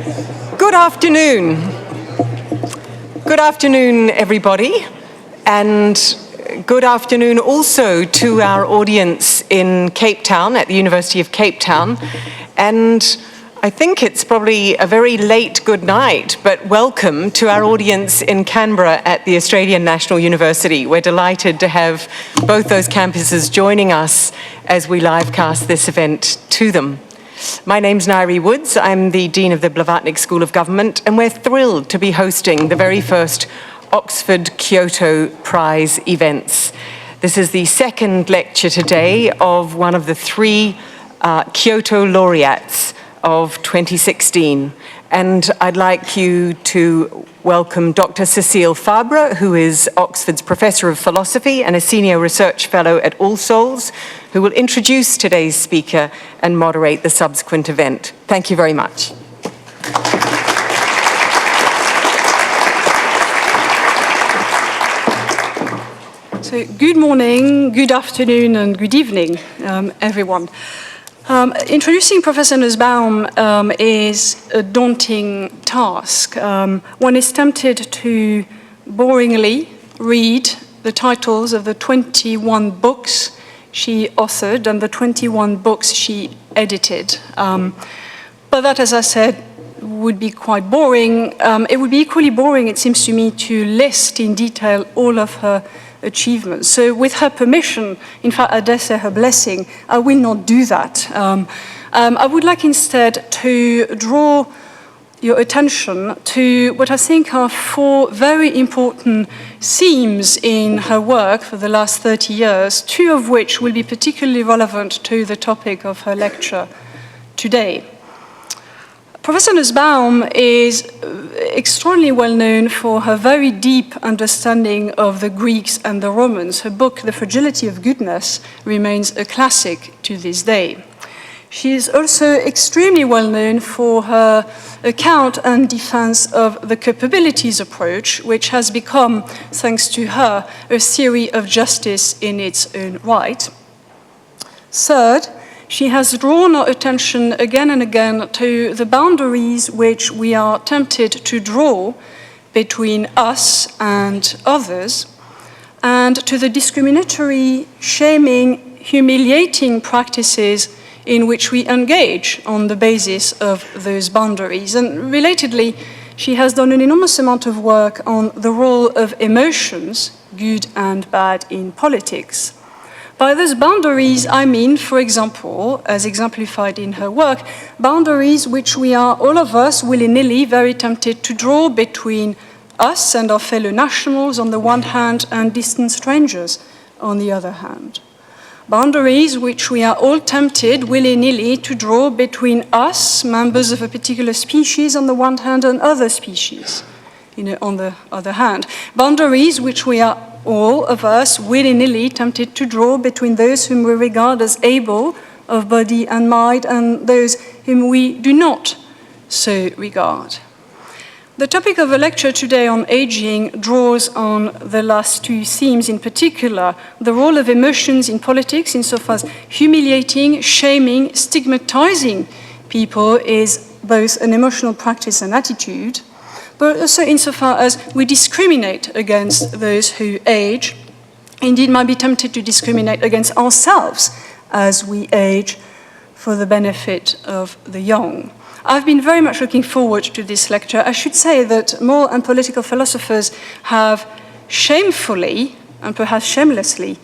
Good afternoon. Good afternoon, everybody, and good afternoon also to our audience in Cape Town, at the University of Cape Town. And I think it's probably a very late good night, but welcome to our audience in Canberra at the Australian National University. We're delighted to have both those campuses joining us as we livecast this event to them. My name's Nairi Woods. I'm the Dean of the Blavatnik School of Government, and we're thrilled to be hosting the very first Oxford Kyoto Prize events. This is the second lecture today of one of the three Kyoto Laureates of 2016. And I'd like you to welcome Dr. Cecile Fabre, who is Oxford's Professor of Philosophy and a Senior Research Fellow at All Souls, who will introduce today's speaker and moderate the subsequent event. Thank you very much. So good morning, good afternoon, and good evening, everyone. Introducing Professor Nussbaum is a daunting task. One is tempted to boringly read the titles of the 21 books she authored and the 21 books she edited. But that, as I said, would be quite boring. It would be equally boring, it seems to me, to list in detail all of her achievements. So with her permission, in fact, I dare say her blessing, I will not do that. I would like instead to draw your attention to what I think are four very important themes in her work for the last 30 years, two of which will be particularly relevant to the topic of her lecture today. Professor Nussbaum is extraordinarily well known for her very deep understanding of the Greeks and the Romans. Her book, The Fragility of Goodness, remains a classic to this day. She is also extremely well known for her account and defense of the capabilities approach, which has become, thanks to her, a theory of justice in its own right. Third, she has drawn our attention again and again to the boundaries which we are tempted to draw between us and others, and to the discriminatory, shaming, humiliating practices in which we engage on the basis of those boundaries. And relatedly, she has done an enormous amount of work on the role of emotions, good and bad, in politics. By those boundaries, I mean, for example, as exemplified in her work, boundaries which we are, all of us, willy-nilly very tempted to draw between us and our fellow nationals on the one hand and distant strangers on the other hand. Boundaries which we are all tempted willy-nilly to draw between us, members of a particular species on the one hand, and other species, on the other hand. Boundaries which we are all of us willy-nilly tempted to draw between those whom we regard as able of body and mind and those whom we do not so regard. The topic of the lecture today on aging draws on the last two themes, in particular, the role of emotions in politics insofar as humiliating, shaming, stigmatizing people is both an emotional practice and attitude, but also insofar as we discriminate against those who age, indeed might be tempted to discriminate against ourselves as we age for the benefit of the young. I've been very much looking forward to this lecture. I should say that moral and political philosophers have shamefully, and perhaps shamelessly,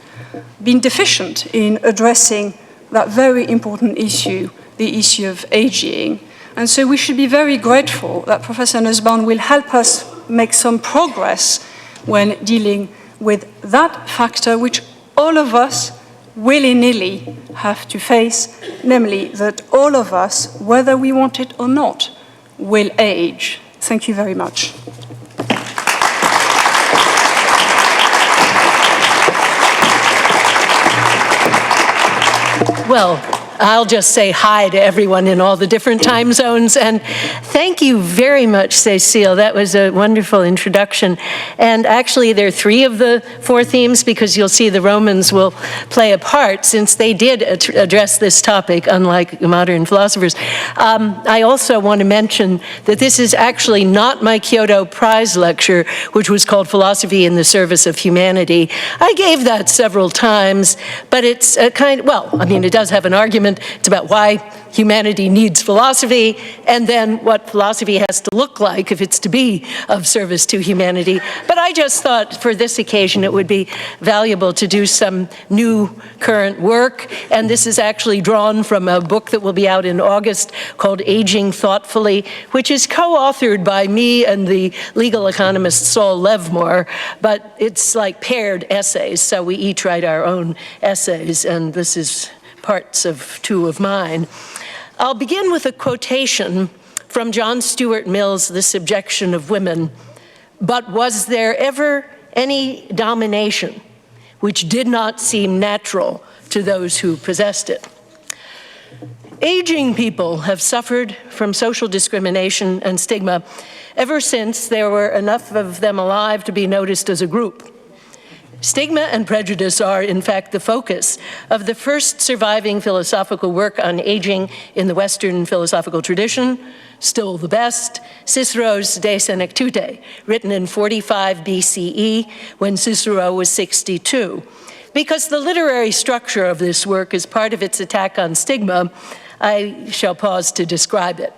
been deficient in addressing that very important issue, the issue of aging. And so we should be very grateful that Professor Nussbaum will help us make some progress when dealing with that factor which all of us willy-nilly have to face, namely that all of us, whether we want it or not, will age. Thank you very much. Well, I'll just say hi to everyone in all the different time zones. And thank you very much, Cecile. That was a wonderful introduction. And actually, there are 3 of the 4 themes, because you'll see the Romans will play a part, since they did address this topic, unlike modern philosophers. I also want to mention that this is actually not my Kyoto Prize lecture, which was called Philosophy in the Service of Humanity. I gave that several times, but it's a kind, well, I mean, it does have an argument. It's about why humanity needs philosophy, and then what philosophy has to look like if it's to be of service to humanity. But I just thought for this occasion it would be valuable to do some new current work, and this is actually drawn from a book that will be out in August called Aging Thoughtfully, which is co-authored by me and the legal economist Saul Levmore, but it's like paired essays, so we each write our own essays, and this is parts of 2 of mine. I'll begin with a quotation from John Stuart Mill's The Subjection of Women. But was there ever any domination which did not seem natural to those who possessed it? Aging people have suffered from social discrimination and stigma ever since there were enough of them alive to be noticed as a group. Stigma and prejudice are, in fact, the focus of the first surviving philosophical work on aging in the Western philosophical tradition, still the best, Cicero's De Senectute, written in 45 BCE when Cicero was 62. Because the literary structure of this work is part of its attack on stigma, I shall pause to describe it.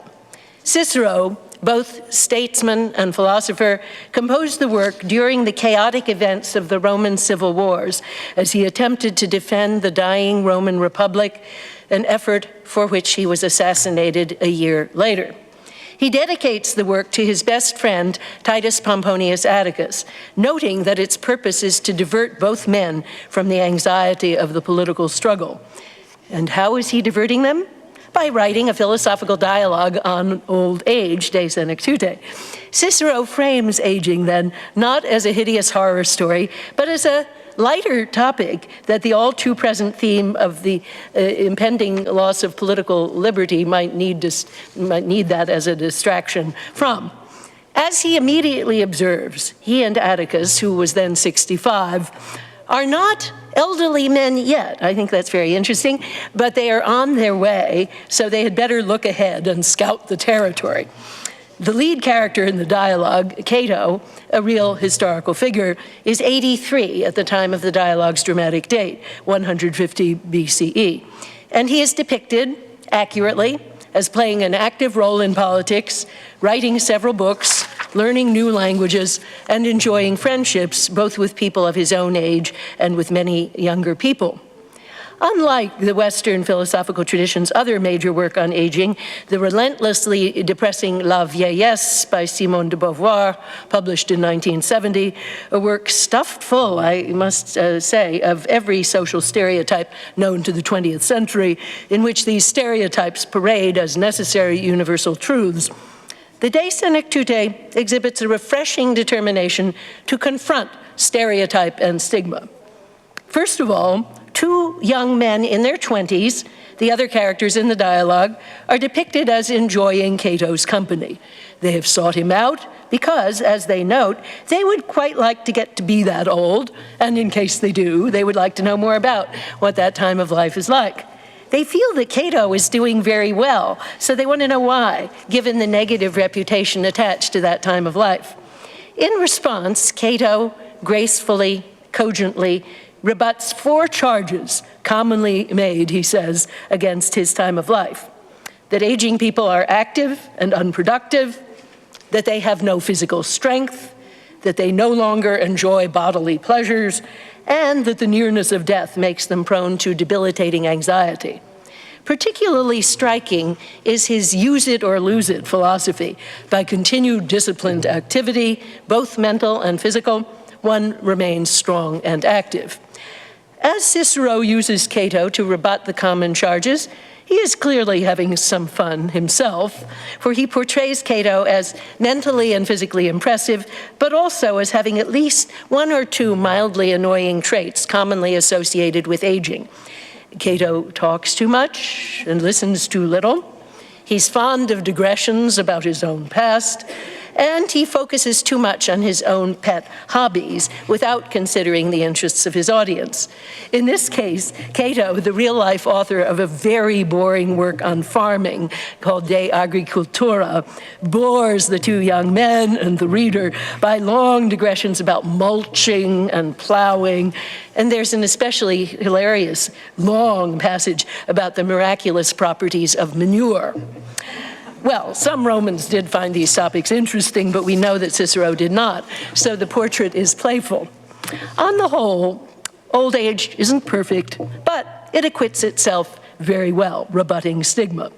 Cicero, both statesman and philosopher, composed the work during the chaotic events of the Roman civil wars as he attempted to defend the dying Roman Republic, an effort for which he was assassinated a year later. He dedicates the work to his best friend, Titus Pomponius Atticus, noting that its purpose is to divert both men from the anxiety of the political struggle. And how is he diverting them? By writing a philosophical dialogue on old age, De Senectute. Cicero frames aging then not as a hideous horror story, but as a lighter topic that the all too present theme of the impending loss of political liberty might need that as a distraction from. As he immediately observes, he and Atticus, who was then 65, are not elderly men yet. I think that's very interesting, but they are on their way, so they had better look ahead and scout the territory. The lead character in the dialogue, Cato, a real historical figure, is 83 at the time of the dialogue's dramatic date, 150 BCE. And he is depicted accurately as playing an active role in politics, writing several books, learning new languages, and enjoying friendships, both with people of his own age and with many younger people. Unlike the Western philosophical tradition's other major work on aging, the relentlessly depressing La Vieillesse by Simone de Beauvoir, published in 1970, a work stuffed full, I must say, of every social stereotype known to the 20th century, in which these stereotypes parade as necessary universal truths. The De Senectute exhibits a refreshing determination to confront stereotype and stigma. First of all, 2 young men in their 20s, the other characters in the dialogue, are depicted as enjoying Cato's company. They have sought him out because, as they note, they would quite like to get to be that old, and in case they do, they would like to know more about what that time of life is like. They feel that Cato is doing very well, so they want to know why, given the negative reputation attached to that time of life. In response, Cato gracefully, cogently, rebuts 4 charges commonly made, he says, against his time of life. That aging people are active and unproductive, that they have no physical strength, that they no longer enjoy bodily pleasures, and that the nearness of death makes them prone to debilitating anxiety. Particularly striking is his use it or lose it philosophy. By continued disciplined activity, both mental and physical, one remains strong and active. As Cicero uses Cato to rebut the common charges, he is clearly having some fun himself, for he portrays Cato as mentally and physically impressive, but also as having at least 1 or 2 mildly annoying traits commonly associated with aging. Cato talks too much and listens too little. He's fond of digressions about his own past, and he focuses too much on his own pet hobbies without considering the interests of his audience. In this case, Cato, the real-life author of a very boring work on farming called De Agricultura, bores the two young men and the reader by long digressions about mulching and plowing, and there's an especially hilarious long passage about the miraculous properties of manure. Well, some Romans did find these topics interesting, but we know that Cicero did not, so the portrait is playful. On the whole, old age isn't perfect, but it acquits itself very well, rebutting stigma.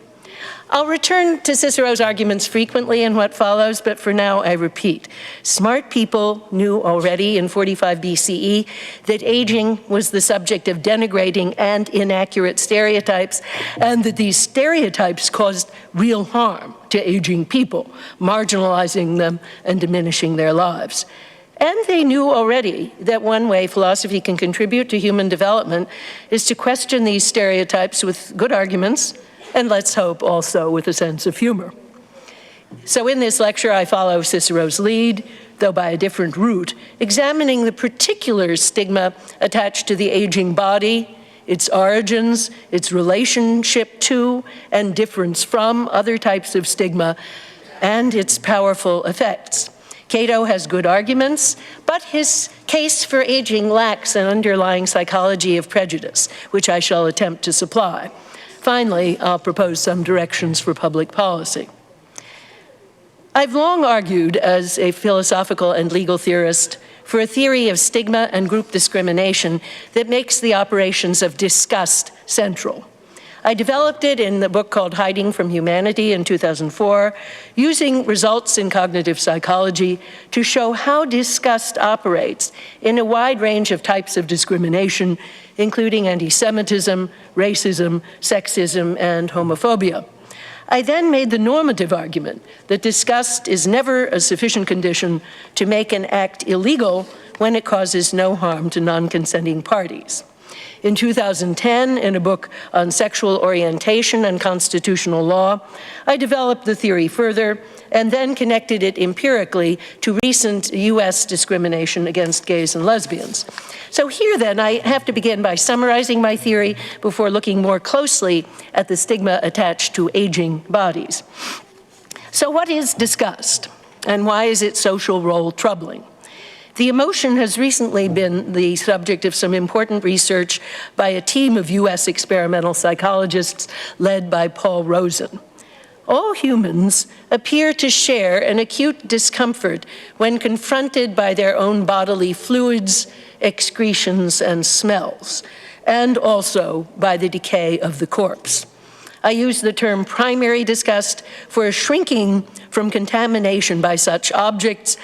I'll return to Cicero's arguments frequently in what follows, but for now I repeat. Smart people knew already in 45 BCE that aging was the subject of denigrating and inaccurate stereotypes, and that these stereotypes caused real harm to aging people, marginalizing them and diminishing their lives. And they knew already that one way philosophy can contribute to human development is to question these stereotypes with good arguments, and let's hope also with a sense of humor. So in this lecture, I follow Cicero's lead, though by a different route, examining the particular stigma attached to the aging body, its origins, its relationship to and difference from other types of stigma, and its powerful effects. Cato has good arguments, but his case for aging lacks an underlying psychology of prejudice, which I shall attempt to supply. Finally, I'll propose some directions for public policy. I've long argued as a philosophical and legal theorist for a theory of stigma and group discrimination that makes the operations of disgust central. I developed it in the book called Hiding from Humanity in 2004, using results in cognitive psychology to show how disgust operates in a wide range of types of discrimination, including anti-Semitism, racism, sexism, and homophobia. I then made the normative argument that disgust is never a sufficient condition to make an act illegal when it causes no harm to non-consenting parties. In 2010, in a book on sexual orientation and constitutional law, I developed the theory further and then connected it empirically to recent US discrimination against gays and lesbians. So here then, I have to begin by summarizing my theory before looking more closely at the stigma attached to aging bodies. So what is disgust, and why is its social role troubling? The emotion has recently been the subject of some important research by a team of US experimental psychologists led by Paul Rosen. All humans appear to share an acute discomfort when confronted by their own bodily fluids, excretions, and smells, and also by the decay of the corpse. I use the term primary disgust for a shrinking from contamination by such objects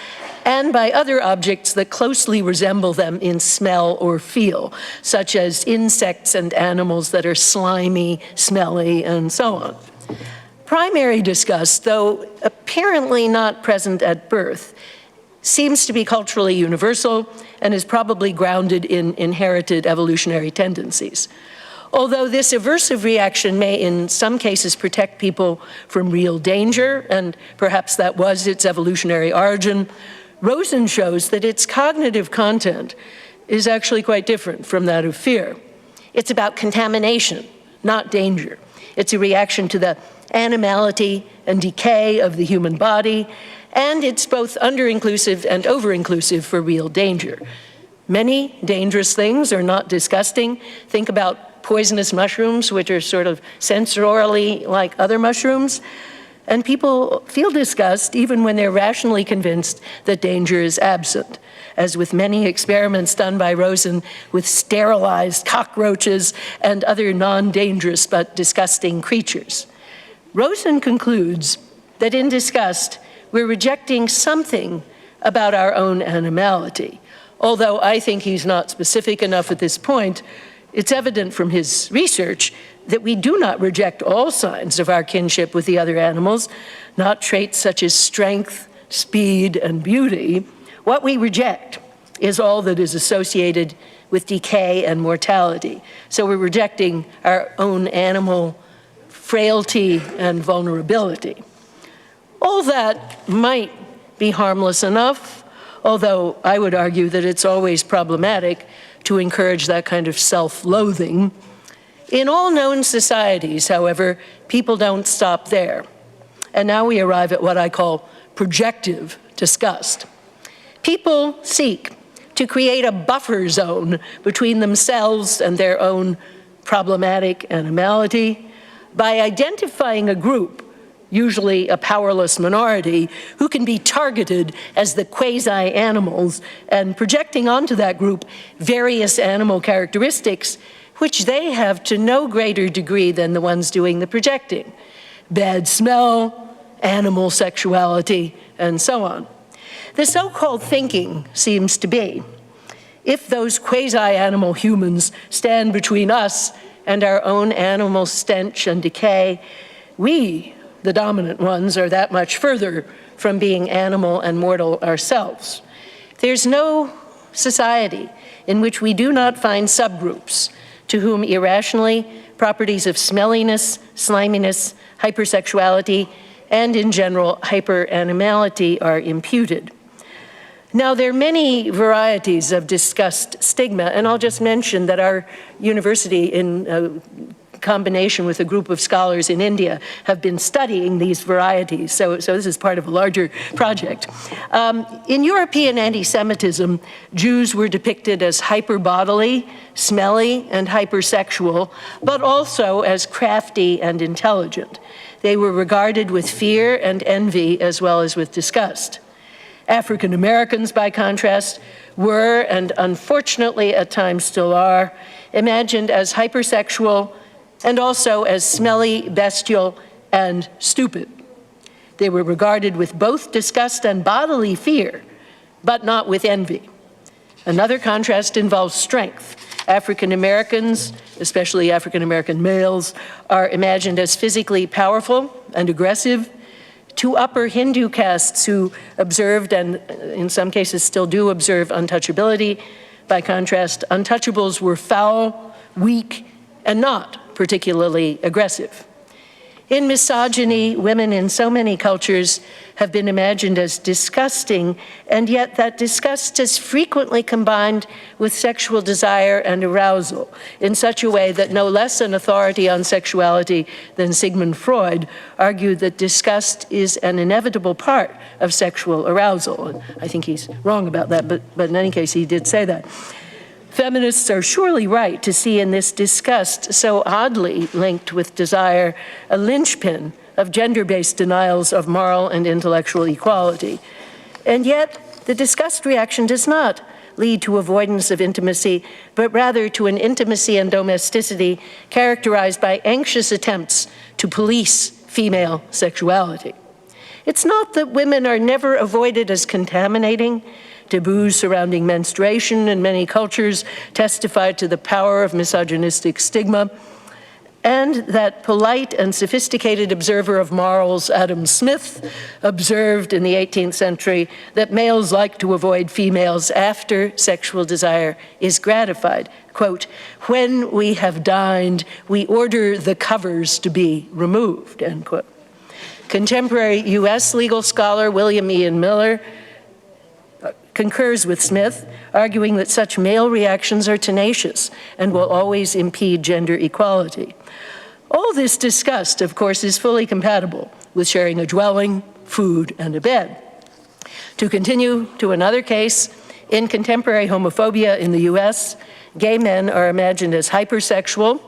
and by other objects that closely resemble them in smell or feel, such as insects and animals that are slimy, smelly, and so on. Primary disgust, though apparently not present at birth, seems to be culturally universal and is probably grounded in inherited evolutionary tendencies. Although this aversive reaction may in some cases protect people from real danger, and perhaps that was its evolutionary origin, Rosen shows that its cognitive content is actually quite different from that of fear. It's about contamination, not danger. It's a reaction to the animality and decay of the human body, and it's both under-inclusive and over-inclusive for real danger. Many dangerous things are not disgusting. Think about poisonous mushrooms, which are sort of sensorially like other mushrooms. And people feel disgust even when they're rationally convinced that danger is absent, as with many experiments done by Rosen with sterilized cockroaches and other non-dangerous but disgusting creatures. Rosen concludes that in disgust, we're rejecting something about our own animality. Although I think he's not specific enough at this point, it's evident from his research that we do not reject all signs of our kinship with the other animals, not traits such as strength, speed, and beauty. What we reject is all that is associated with decay and mortality. So we're rejecting our own animal frailty and vulnerability. All that might be harmless enough, although I would argue that it's always problematic to encourage that kind of self-loathing. In all known societies, however, people don't stop there. And now we arrive at what I call projective disgust. People seek to create a buffer zone between themselves and their own problematic animality by identifying a group, usually a powerless minority, who can be targeted as the quasi-animals and projecting onto that group various animal characteristics which they have to no greater degree than the ones doing the projecting. Bad smell, animal sexuality, and so on. The so-called thinking seems to be, if those quasi-animal humans stand between us and our own animal stench and decay, we, the dominant ones, are that much further from being animal and mortal ourselves. There's no society in which we do not find subgroups to whom irrationally properties of smelliness, sliminess, hypersexuality, and in general hyperanimality are imputed. Now, there are many varieties of disgust stigma, and I'll just mention that our university, in combination with a group of scholars in India, have been studying these varieties, so this is part of a larger project. In European anti-Semitism, Jews were depicted as hyperbodily, smelly, and hypersexual, but also as crafty and intelligent. They were regarded with fear and envy as well as with disgust. African Americans, by contrast, were, and unfortunately at times still are, imagined as hypersexual and also as smelly, bestial, and stupid. They were regarded with both disgust and bodily fear, but not with envy. Another contrast involves strength. African Americans, especially African American males, are imagined as physically powerful and aggressive. To upper Hindu castes who observed, and in some cases still do observe, untouchability. By contrast, untouchables were foul, weak, and not particularly aggressive. In misogyny, women in so many cultures have been imagined as disgusting, and yet that disgust is frequently combined with sexual desire and arousal in such a way that no less an authority on sexuality than Sigmund Freud argued that disgust is an inevitable part of sexual arousal. And I think he's wrong about that, but in any case, he did say that. Feminists are surely right to see in this disgust, so oddly linked with desire, a linchpin of gender-based denials of moral and intellectual equality. And yet, the disgust reaction does not lead to avoidance of intimacy, but rather to an intimacy and domesticity characterized by anxious attempts to police female sexuality. It's not that women are never avoided as contaminating. Taboos surrounding menstruation in many cultures testify to the power of misogynistic stigma, and that polite and sophisticated observer of morals, Adam Smith, observed in the 18th century that males like to avoid females after sexual desire is gratified. Quote, "When we have dined, we order the covers to be removed," end quote. Contemporary US legal scholar William Ian Miller concurs with Smith, arguing that such male reactions are tenacious and will always impede gender equality. All this disgust, of course, is fully compatible with sharing a dwelling, food, and a bed. To continue to another case, in contemporary homophobia in the US, gay men are imagined as hypersexual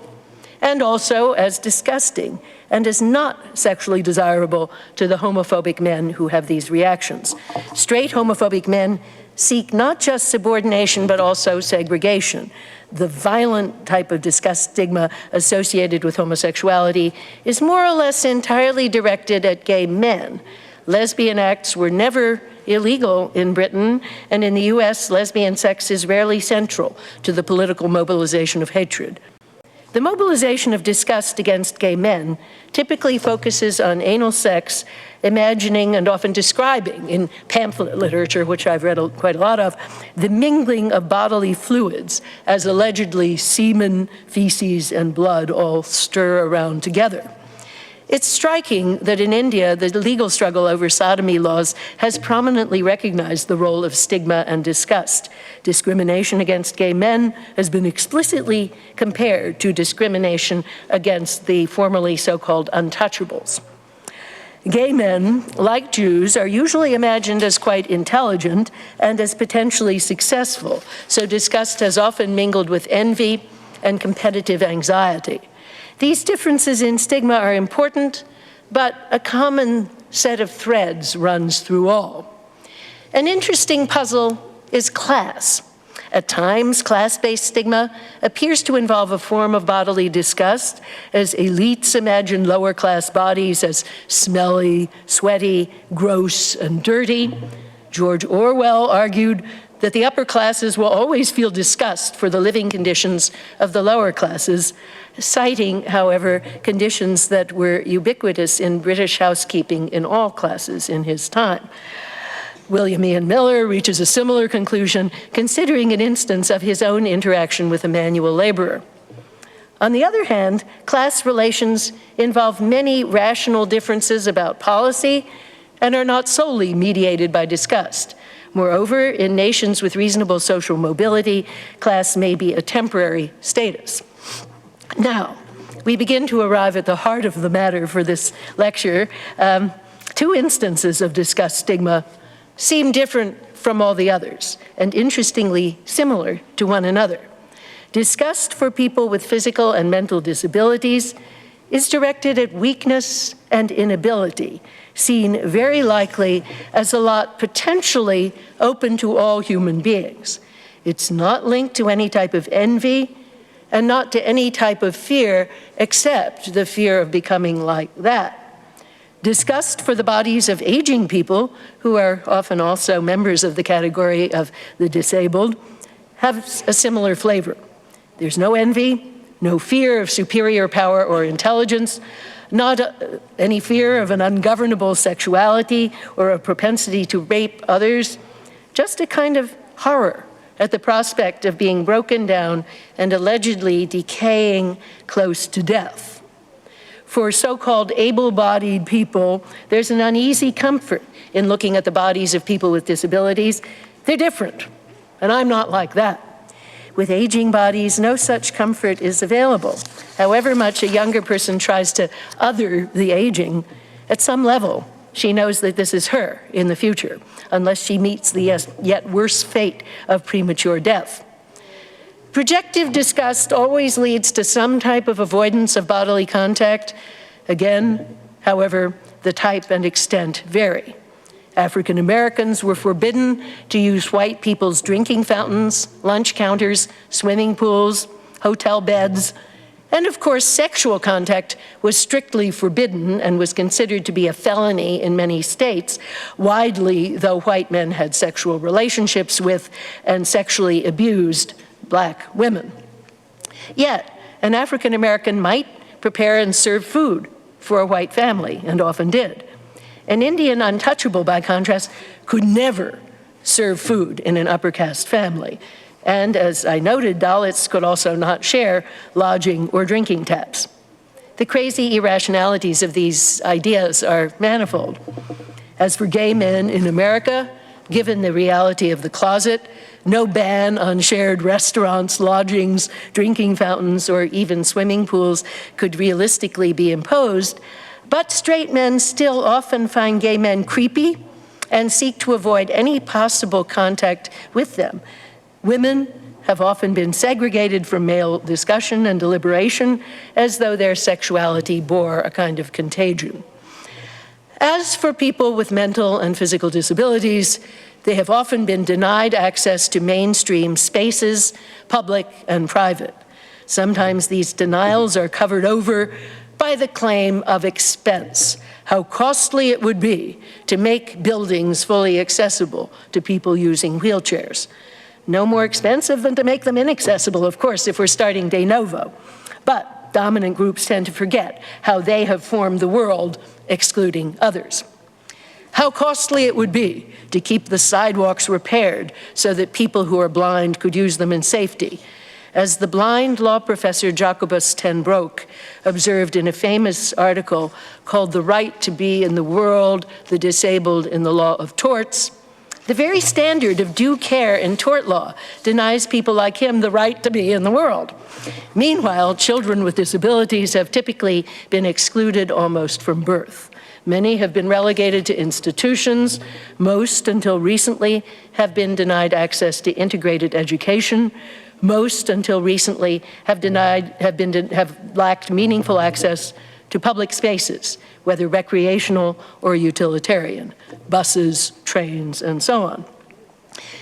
and also as disgusting and as not sexually desirable to the homophobic men who have these reactions. Straight homophobic men seek not just subordination, but also segregation. The violent type of disgust stigma associated with homosexuality is more or less entirely directed at gay men. Lesbian acts were never illegal in Britain, and in the US, lesbian sex is rarely central to the political mobilization of hatred. The mobilization of disgust against gay men typically focuses on anal sex, imagining and often describing in pamphlet literature, which I've read quite a lot of, the mingling of bodily fluids as allegedly semen, feces, and blood all stir around together. It's striking that in India, the legal struggle over sodomy laws has prominently recognized the role of stigma and disgust. Discrimination against gay men has been explicitly compared to discrimination against the formerly so-called untouchables. Gay men, like Jews, are usually imagined as quite intelligent and as potentially successful, so disgust has often mingled with envy and competitive anxiety. These differences in stigma are important, but a common set of threads runs through all. An interesting puzzle is class. At times, class-based stigma appears to involve a form of bodily disgust, as elites imagine lower-class bodies as smelly, sweaty, gross, and dirty. George Orwell argued that the upper classes will always feel disgust for the living conditions of the lower classes, citing, however, conditions that were ubiquitous in British housekeeping in all classes in his time. William Ian Miller reaches a similar conclusion, considering an instance of his own interaction with a manual laborer. On the other hand, class relations involve many rational differences about policy and are not solely mediated by disgust. Moreover, in nations with reasonable social mobility, class may be a temporary status. Now, we begin to arrive at the heart of the matter for this lecture. Two instances of disgust stigma seem different from all the others, and interestingly similar to one another. Disgust for people with physical and mental disabilities is directed at weakness and inability, seen very likely as a lot potentially open to all human beings. It's not linked to any type of envy and not to any type of fear except the fear of becoming like that. Disgust for the bodies of aging people, who are often also members of the category of the disabled, have a similar flavor. There's no envy, no fear of superior power or intelligence, not any fear of an ungovernable sexuality or a propensity to rape others, just a kind of horror at the prospect of being broken down and allegedly decaying close to death. For so-called able-bodied people, there's an uneasy comfort in looking at the bodies of people with disabilities. They're different, and I'm not like that. With aging bodies, no such comfort is available. However much a younger person tries to other the aging, at some level, she knows that this is her in the future, unless she meets the yet worse fate of premature death. Projective disgust always leads to some type of avoidance of bodily contact. Again, however, the type and extent vary. African Americans were forbidden to use white people's drinking fountains, lunch counters, swimming pools, hotel beds, and of course, sexual contact was strictly forbidden and was considered to be a felony in many states, widely though white men had sexual relationships with and sexually abused Black women. Yet, an African American might prepare and serve food for a white family, and often did. An Indian untouchable, by contrast, could never serve food in an upper caste family. And as I noted, Dalits could also not share lodging or drinking taps. The crazy irrationalities of these ideas are manifold. As for gay men in America, given the reality of the closet, no ban on shared restaurants, lodgings, drinking fountains, or even swimming pools could realistically be imposed, but straight men still often find gay men creepy and seek to avoid any possible contact with them. Women have often been segregated from male discussion and deliberation as though their sexuality bore a kind of contagion. As for people with mental and physical disabilities, they have often been denied access to mainstream spaces, public and private. Sometimes these denials are covered over by the claim of expense, how costly it would be to make buildings fully accessible to people using wheelchairs. No more expensive than to make them inaccessible, of course, if we're starting de novo. But dominant groups tend to forget how they have formed the world, excluding others. How costly it would be to keep the sidewalks repaired so that people who are blind could use them in safety. As the blind law professor Jacobus ten Broek observed in a famous article called "The Right to Be in the World, the Disabled in the Law of Torts," the very standard of due care in tort law denies people like him the right to be in the world. Meanwhile, children with disabilities have typically been excluded almost from birth. Many have been relegated to institutions. Most, until recently, have been denied access to integrated education. Most, until recently, have lacked meaningful access to public spaces, whether recreational or utilitarian, buses, trains, and so on.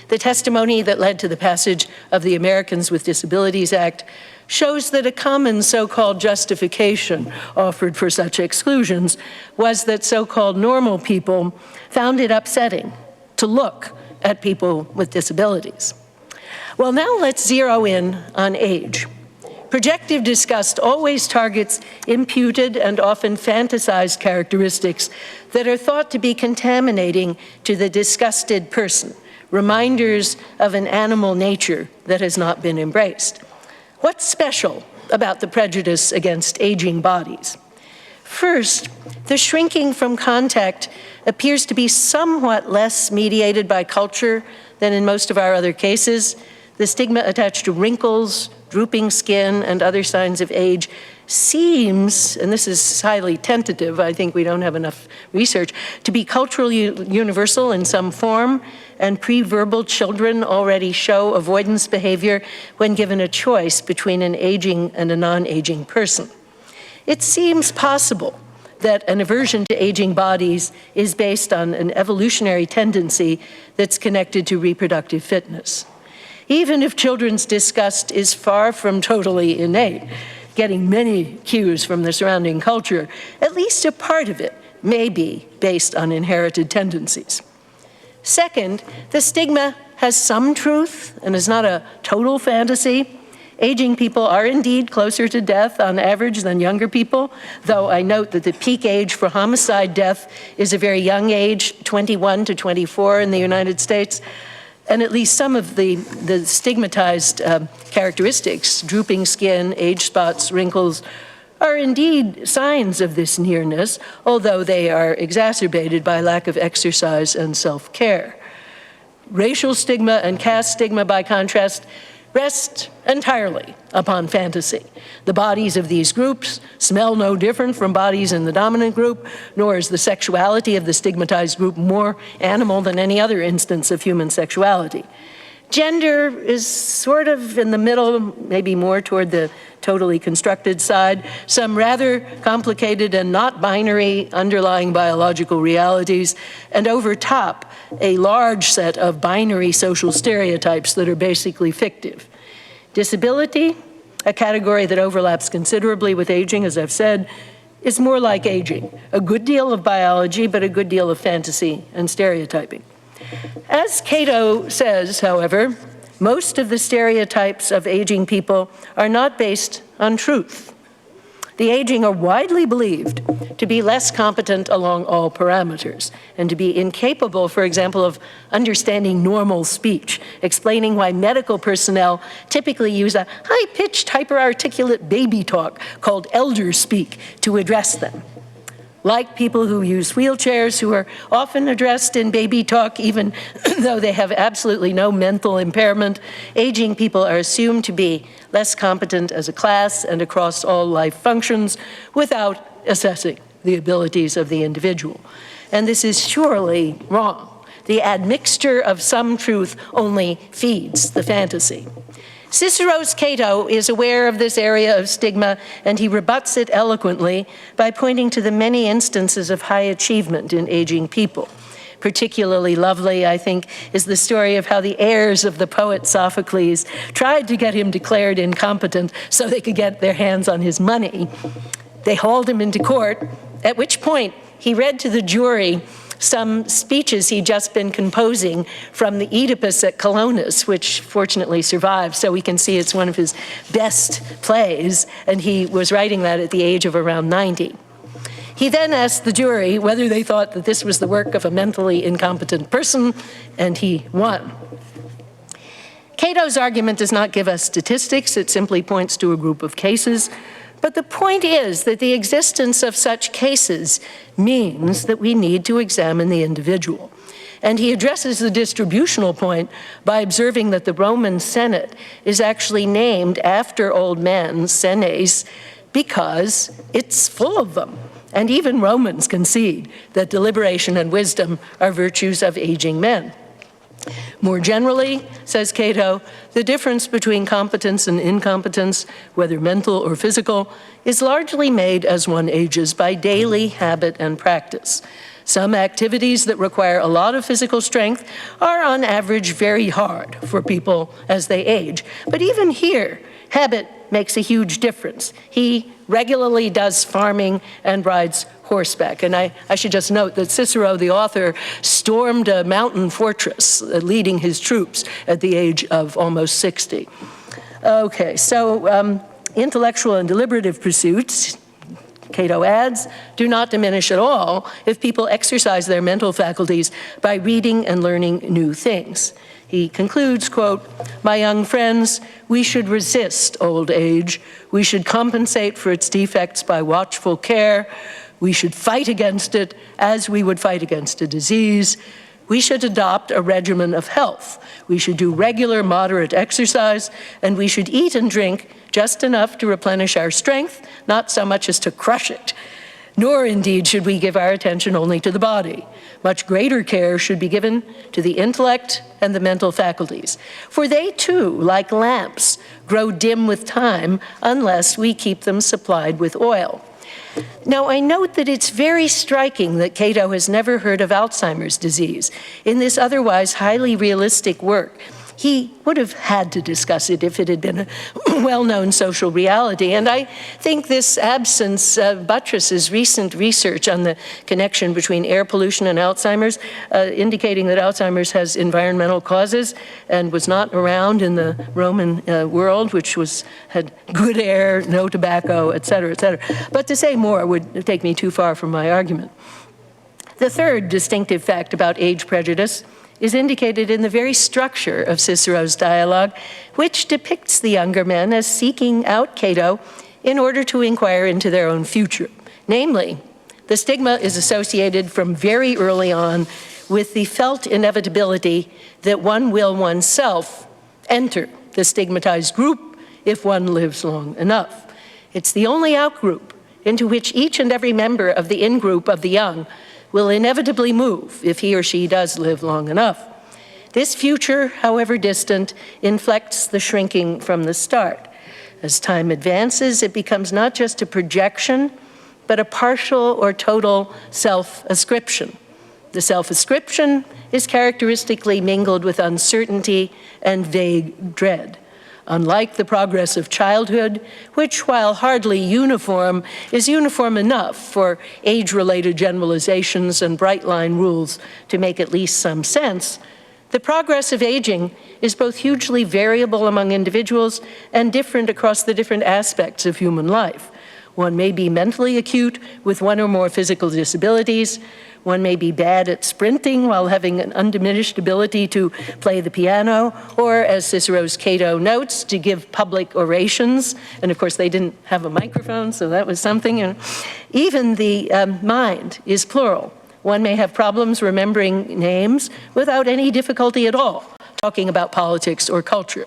The testimony that led to the passage of the Americans with Disabilities Act shows that a common so-called justification offered for such exclusions was that so-called normal people found it upsetting to look at people with disabilities. Well, now let's zero in on age. Projective disgust always targets imputed and often fantasized characteristics that are thought to be contaminating to the disgusted person, reminders of an animal nature that has not been embraced. What's special about the prejudice against aging bodies? First, the shrinking from contact appears to be somewhat less mediated by culture than in most of our other cases. The stigma attached to wrinkles, drooping skin, and other signs of age seems, and this is highly tentative, I think we don't have enough research, to be culturally universal in some form, and pre-verbal children already show avoidance behavior when given a choice between an aging and a non-aging person. It seems possible that an aversion to aging bodies is based on an evolutionary tendency that's connected to reproductive fitness. Even if children's disgust is far from totally innate, getting many cues from the surrounding culture, at least a part of it may be based on inherited tendencies. Second, the stigma has some truth and is not a total fantasy. Aging people are indeed closer to death on average than younger people, though I note that the peak age for homicide death is a very young age, 21 to 24 in the United States. And at least some of the stigmatized characteristics, drooping skin, age spots, wrinkles, are indeed signs of this nearness, although they are exacerbated by lack of exercise and self-care. Racial stigma and caste stigma, by contrast, rest entirely upon fantasy. The bodies of these groups smell no different from bodies in the dominant group, nor is the sexuality of the stigmatized group more animal than any other instance of human sexuality. Gender is sort of in the middle, maybe more toward the totally constructed side. Some rather complicated and not binary underlying biological realities, and over top, a large set of binary social stereotypes that are basically fictive. Disability, a category that overlaps considerably with aging, as I've said, is more like aging. A good deal of biology, but a good deal of fantasy and stereotyping. As Cato says, however, most of the stereotypes of aging people are not based on truth. The aging are widely believed to be less competent along all parameters and to be incapable, for example, of understanding normal speech, explaining why medical personnel typically use a high-pitched, hyper-articulate baby talk called elder speak to address them. Like people who use wheelchairs, who are often addressed in baby talk, even though they have absolutely no mental impairment, aging people are assumed to be less competent as a class and across all life functions without assessing the abilities of the individual. And this is surely wrong. The admixture of some truth only feeds the fantasy. Cicero's Cato is aware of this area of stigma, and he rebuts it eloquently by pointing to the many instances of high achievement in aging people. Particularly lovely, I think, is the story of how the heirs of the poet Sophocles tried to get him declared incompetent so they could get their hands on his money. They hauled him into court, at which point he read to the jury some speeches he'd just been composing from the Oedipus at Colonus, which fortunately survived, so we can see it's one of his best plays, and he was writing that at the age of around 90. He then asked the jury whether they thought that this was the work of a mentally incompetent person, and he won. Cato's argument does not give us statistics, it simply points to a group of cases. But the point is that the existence of such cases means that we need to examine the individual. And he addresses the distributional point by observing that the Roman Senate is actually named after old men, senes, because it's full of them. And even Romans concede that deliberation and wisdom are virtues of aging men. More generally, says Cato, the difference between competence and incompetence, whether mental or physical, is largely made as one ages by daily habit and practice. Some activities that require a lot of physical strength are on average very hard for people as they age. But even here, habit makes a huge difference. He regularly does farming and rides horseback. And I should just note that Cicero, the author, stormed a mountain fortress, leading his troops at the age of almost 60. Okay, so intellectual and deliberative pursuits, Cato adds, do not diminish at all if people exercise their mental faculties by reading and learning new things. He concludes, quote, "My young friends, we should resist old age. We should compensate for its defects by watchful care. We should fight against it as we would fight against a disease. We should adopt a regimen of health. We should do regular, moderate exercise, and we should eat and drink just enough to replenish our strength, not so much as to crush it. Nor, indeed, should we give our attention only to the body. Much greater care should be given to the intellect and the mental faculties, for they too, like lamps, grow dim with time unless we keep them supplied with oil." Now, I note that it's very striking that Cato has never heard of Alzheimer's disease. In this otherwise highly realistic work, he would have had to discuss it if it had been a well-known social reality. And I think this absence buttresses recent research on the connection between air pollution and Alzheimer's, indicating that Alzheimer's has environmental causes and was not around in the Roman world, which had good air, no tobacco, et cetera, et cetera. But to say more would take me too far from my argument. The third distinctive fact about age prejudice is indicated in the very structure of Cicero's dialogue, which depicts the younger men as seeking out Cato in order to inquire into their own future. Namely, the stigma is associated from very early on with the felt inevitability that one will oneself enter the stigmatized group if one lives long enough. It's the only outgroup into which each and every member of the in-group of the young will inevitably move if he or she does live long enough. This future, however distant, inflects the shrinking from the start. As time advances, it becomes not just a projection, but a partial or total self-ascription. The self-ascription is characteristically mingled with uncertainty and vague dread. Unlike the progress of childhood, which, while hardly uniform, is uniform enough for age-related generalizations and bright-line rules to make at least some sense, the progress of aging is both hugely variable among individuals and different across the different aspects of human life. One may be mentally acute with one or more physical disabilities. One may be bad at sprinting while having an undiminished ability to play the piano, or, as Cicero's Cato notes, to give public orations. And of course, they didn't have a microphone, so that was something. Even the mind is plural. One may have problems remembering names without any difficulty at all, talking about politics or culture.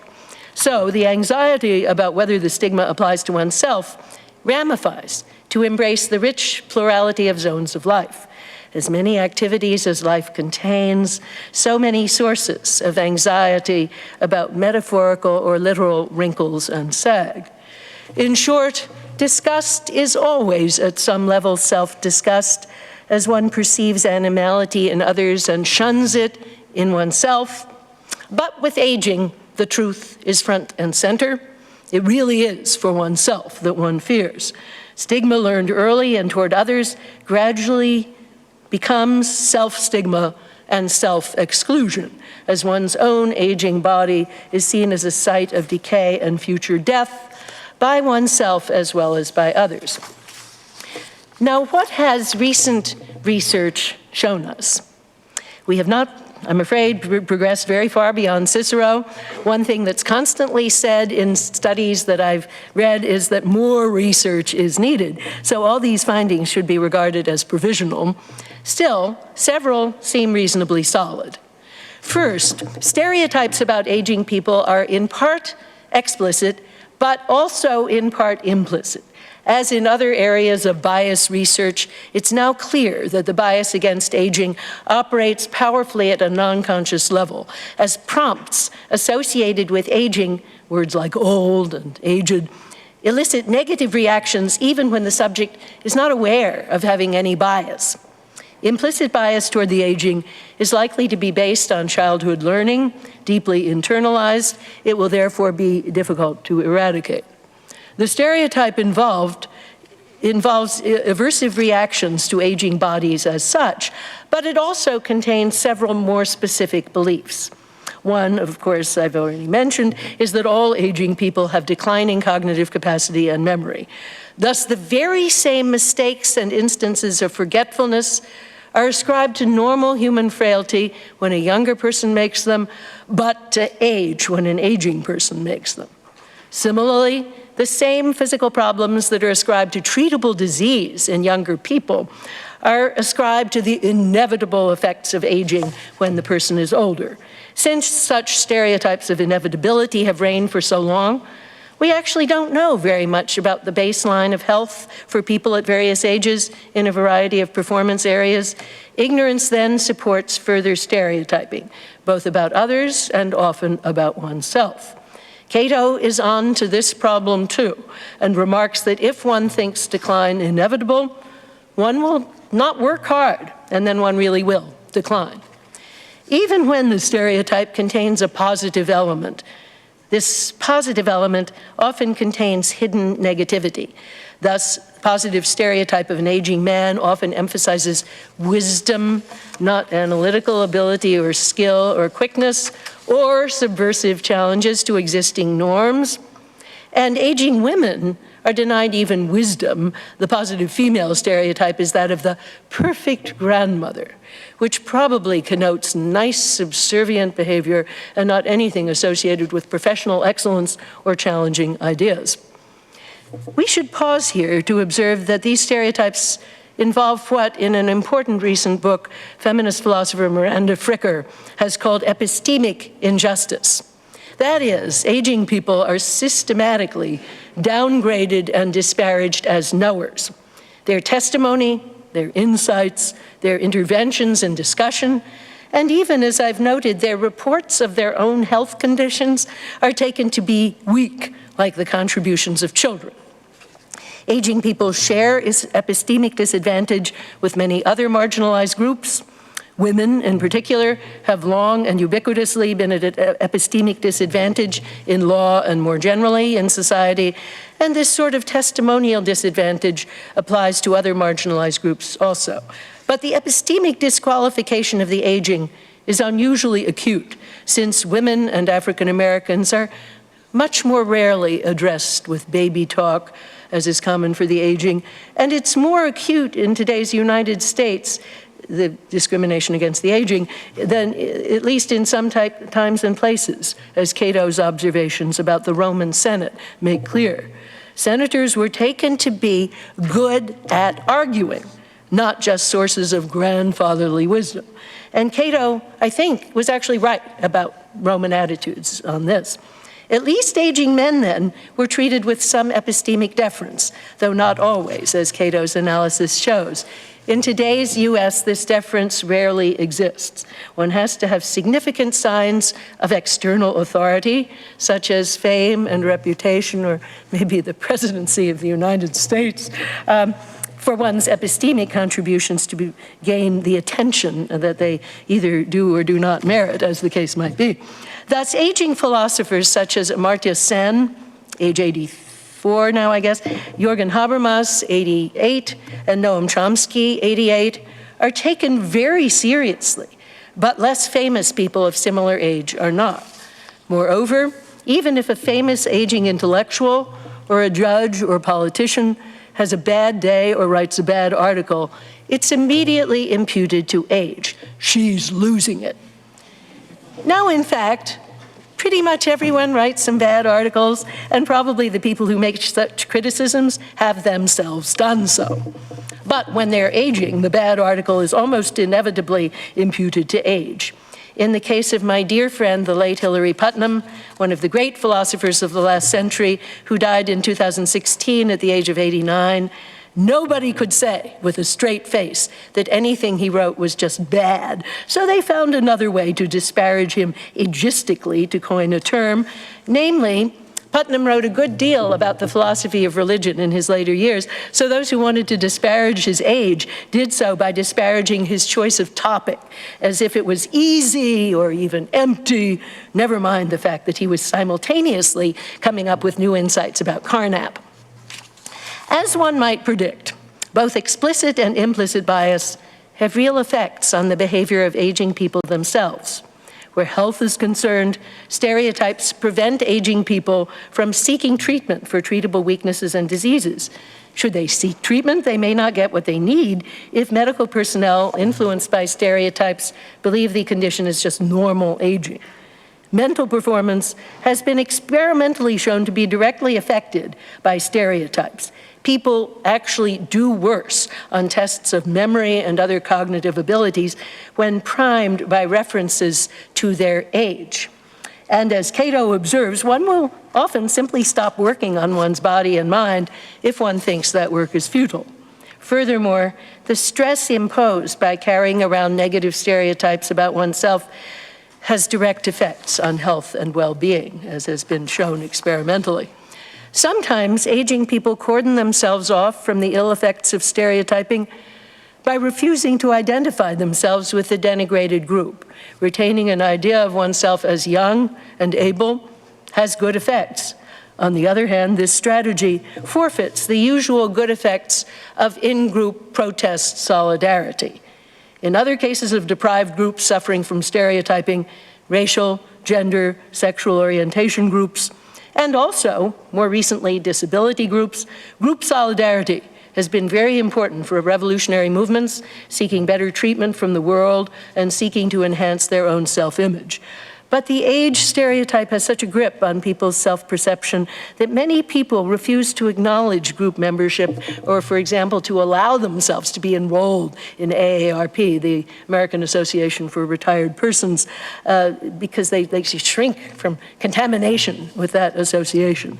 So the anxiety about whether the stigma applies to oneself ramifies to embrace the rich plurality of zones of life. As many activities as life contains, so many sources of anxiety about metaphorical or literal wrinkles and sag. In short, disgust is always at some level self-disgust, as one perceives animality in others and shuns it in oneself. But with aging, the truth is front and center. It really is for oneself that one fears. Stigma learned early and toward others gradually becomes self-stigma and self-exclusion, as one's own aging body is seen as a site of decay and future death by oneself as well as by others. Now, what has recent research shown us? We have not, I'm afraid, progressed very far beyond Cicero. One thing that's constantly said in studies that I've read is that more research is needed. So all these findings should be regarded as provisional. Still, several seem reasonably solid. First, stereotypes about aging people are in part explicit, but also in part implicit. As in other areas of bias research, it's now clear that the bias against aging operates powerfully at a non-conscious level, as prompts associated with aging, words like old and aged, elicit negative reactions even when the subject is not aware of having any bias. Implicit bias toward the aging is likely to be based on childhood learning, deeply internalized. It will therefore be difficult to eradicate. The stereotype involves aversive reactions to aging bodies as such, but it also contains several more specific beliefs. One, of course, I've already mentioned, is that all aging people have declining cognitive capacity and memory. Thus, the very same mistakes and instances of forgetfulness are ascribed to normal human frailty when a younger person makes them, but to age when an aging person makes them. Similarly, the same physical problems that are ascribed to treatable disease in younger people are ascribed to the inevitable effects of aging when the person is older. Since such stereotypes of inevitability have reigned for so long, we actually don't know very much about the baseline of health for people at various ages in a variety of performance areas. Ignorance then supports further stereotyping, both about others and often about oneself. Cato is on to this problem too, and remarks that if one thinks decline inevitable, one will not work hard, and then one really will decline. Even when the stereotype contains a positive element, this positive element often contains hidden negativity. Thus, positive stereotype of an aging man often emphasizes wisdom, not analytical ability or skill or quickness, or subversive challenges to existing norms. And aging women are denied even wisdom. The positive female stereotype is that of the perfect grandmother, which probably connotes nice, subservient behavior and not anything associated with professional excellence or challenging ideas. We should pause here to observe that these stereotypes involve what, in an important recent book, feminist philosopher Miranda Fricker has called epistemic injustice. That is, aging people are systematically downgraded and disparaged as knowers. Their testimony, their insights, their interventions and discussion, and even, as I've noted, their reports of their own health conditions are taken to be weak, like the contributions of children. Aging people share epistemic disadvantage with many other marginalized groups. Women, in particular, have long and ubiquitously been at an epistemic disadvantage in law and more generally in society, and this sort of testimonial disadvantage applies to other marginalized groups also. But the epistemic disqualification of the aging is unusually acute, since women and African Americans are much more rarely addressed with baby talk, as is common for the aging, and it's more acute in today's United States, the discrimination against the aging, than at least in some times and places, as Cato's observations about the Roman Senate make clear. Senators were taken to be good at arguing, not just sources of grandfatherly wisdom. And Cato, I think, was actually right about Roman attitudes on this. At least aging men, then, were treated with some epistemic deference, though not always, as Cato's analysis shows. In today's US, this deference rarely exists. One has to have significant signs of external authority, such as fame and reputation, or maybe the presidency of the United States, for one's epistemic contributions to gain the attention that they either do or do not merit, as the case might be. Thus, aging philosophers such as Amartya Sen, age 84 now, I guess, Jürgen Habermas, 88, and Noam Chomsky, 88, are taken very seriously, but less famous people of similar age are not. Moreover, even if a famous aging intellectual or a judge or politician has a bad day or writes a bad article, it's immediately imputed to age. She's losing it. Now, in fact, pretty much everyone writes some bad articles, and probably the people who make such criticisms have themselves done so. But when they're aging, the bad article is almost inevitably imputed to age. In the case of my dear friend, the late Hilary Putnam, one of the great philosophers of the last century, who died in 2016 at the age of 89, nobody could say with a straight face that anything he wrote was just bad. So they found another way to disparage him ageistically, to coin a term. Namely, Putnam wrote a good deal about the philosophy of religion in his later years, so those who wanted to disparage his age did so by disparaging his choice of topic, as if it was easy or even empty, never mind the fact that he was simultaneously coming up with new insights about Carnap. As one might predict, both explicit and implicit bias have real effects on the behavior of aging people themselves. Where health is concerned, stereotypes prevent aging people from seeking treatment for treatable weaknesses and diseases. Should they seek treatment, they may not get what they need if medical personnel influenced by stereotypes believe the condition is just normal aging. Mental performance has been experimentally shown to be directly affected by stereotypes. People actually do worse on tests of memory and other cognitive abilities when primed by references to their age. And as Cato observes, one will often simply stop working on one's body and mind if one thinks that work is futile. Furthermore, the stress imposed by carrying around negative stereotypes about oneself has direct effects on health and well-being, as has been shown experimentally. Sometimes aging people cordon themselves off from the ill effects of stereotyping by refusing to identify themselves with the denigrated group. Retaining an idea of oneself as young and able has good effects. On the other hand, this strategy forfeits the usual good effects of in-group protest solidarity. In other cases of deprived groups suffering from stereotyping, racial, gender, sexual orientation groups, and also, more recently, disability groups, group solidarity has been very important for revolutionary movements seeking better treatment from the world and seeking to enhance their own self-image. But the age stereotype has such a grip on people's self-perception that many people refuse to acknowledge group membership or, for example, to allow themselves to be enrolled in AARP, the American Association for Retired Persons, because they shrink from contamination with that association.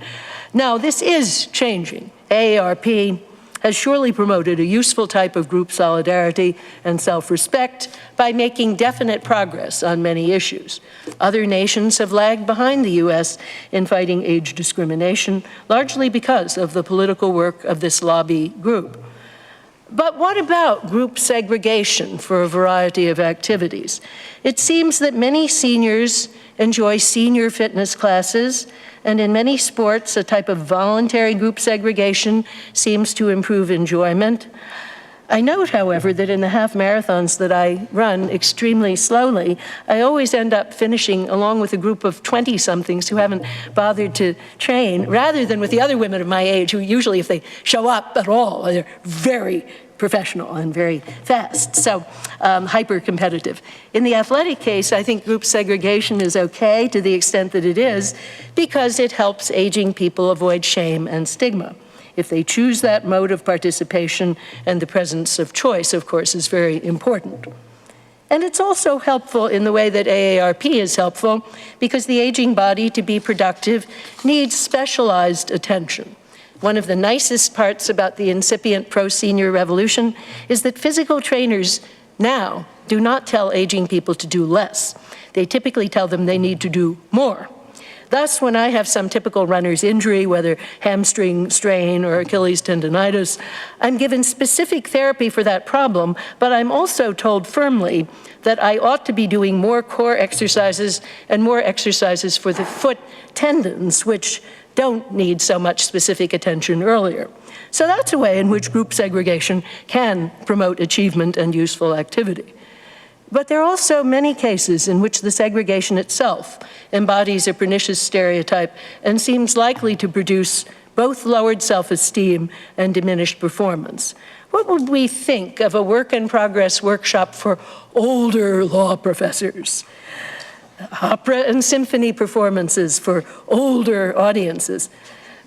Now, this is changing. AARP has surely promoted a useful type of group solidarity and self-respect by making definite progress on many issues. Other nations have lagged behind the US in fighting age discrimination, largely because of the political work of this lobby group. But what about group segregation for a variety of activities? It seems that many seniors enjoy senior fitness classes, and in many sports, a type of voluntary group segregation seems to improve enjoyment. I note, however, that in the half marathons that I run extremely slowly, I always end up finishing along with a group of 20-somethings who haven't bothered to train, rather than with the other women of my age who usually, if they show up at all, they're very professional and very fast, so hyper-competitive. In the athletic case, I think group segregation is okay to the extent that it is, because it helps aging people avoid shame and stigma. If they choose that mode of participation, and the presence of choice, of course, is very important. And it's also helpful in the way that AARP is helpful, because the aging body, to be productive, needs specialized attention. One of the nicest parts about the incipient pro-senior revolution is that physical trainers now do not tell aging people to do less. They typically tell them they need to do more. Thus, when I have some typical runner's injury, whether hamstring strain or Achilles tendonitis, I'm given specific therapy for that problem, but I'm also told firmly that I ought to be doing more core exercises and more exercises for the foot tendons, which don't need so much specific attention earlier. So that's a way in which group segregation can promote achievement and useful activity. But there are also many cases in which the segregation itself embodies a pernicious stereotype and seems likely to produce both lowered self-esteem and diminished performance. What would we think of a work-in-progress workshop for older law professors? Opera and symphony performances for older audiences.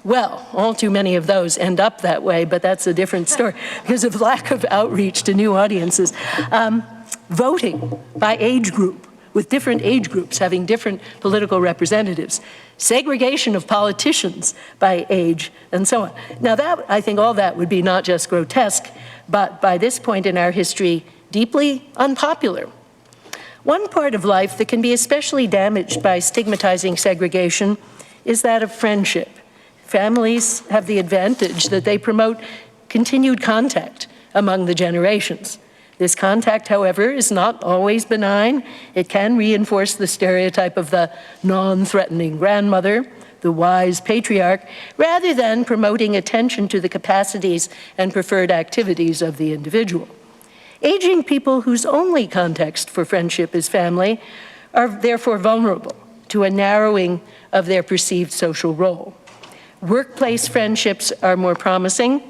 Well, all too many of those end up that way, but that's a different story because of lack of outreach to new audiences. Voting by age group, with different age groups having different political representatives, segregation of politicians by age, and so on. Now that, I think all that would be not just grotesque, but by this point in our history, deeply unpopular. One part of life that can be especially damaged by stigmatizing segregation is that of friendship. Families have the advantage that they promote continued contact among the generations. This contact, however, is not always benign. It can reinforce the stereotype of the non-threatening grandmother, the wise patriarch, rather than promoting attention to the capacities and preferred activities of the individual. Aging people whose only context for friendship is family are therefore vulnerable to a narrowing of their perceived social role. Workplace friendships are more promising.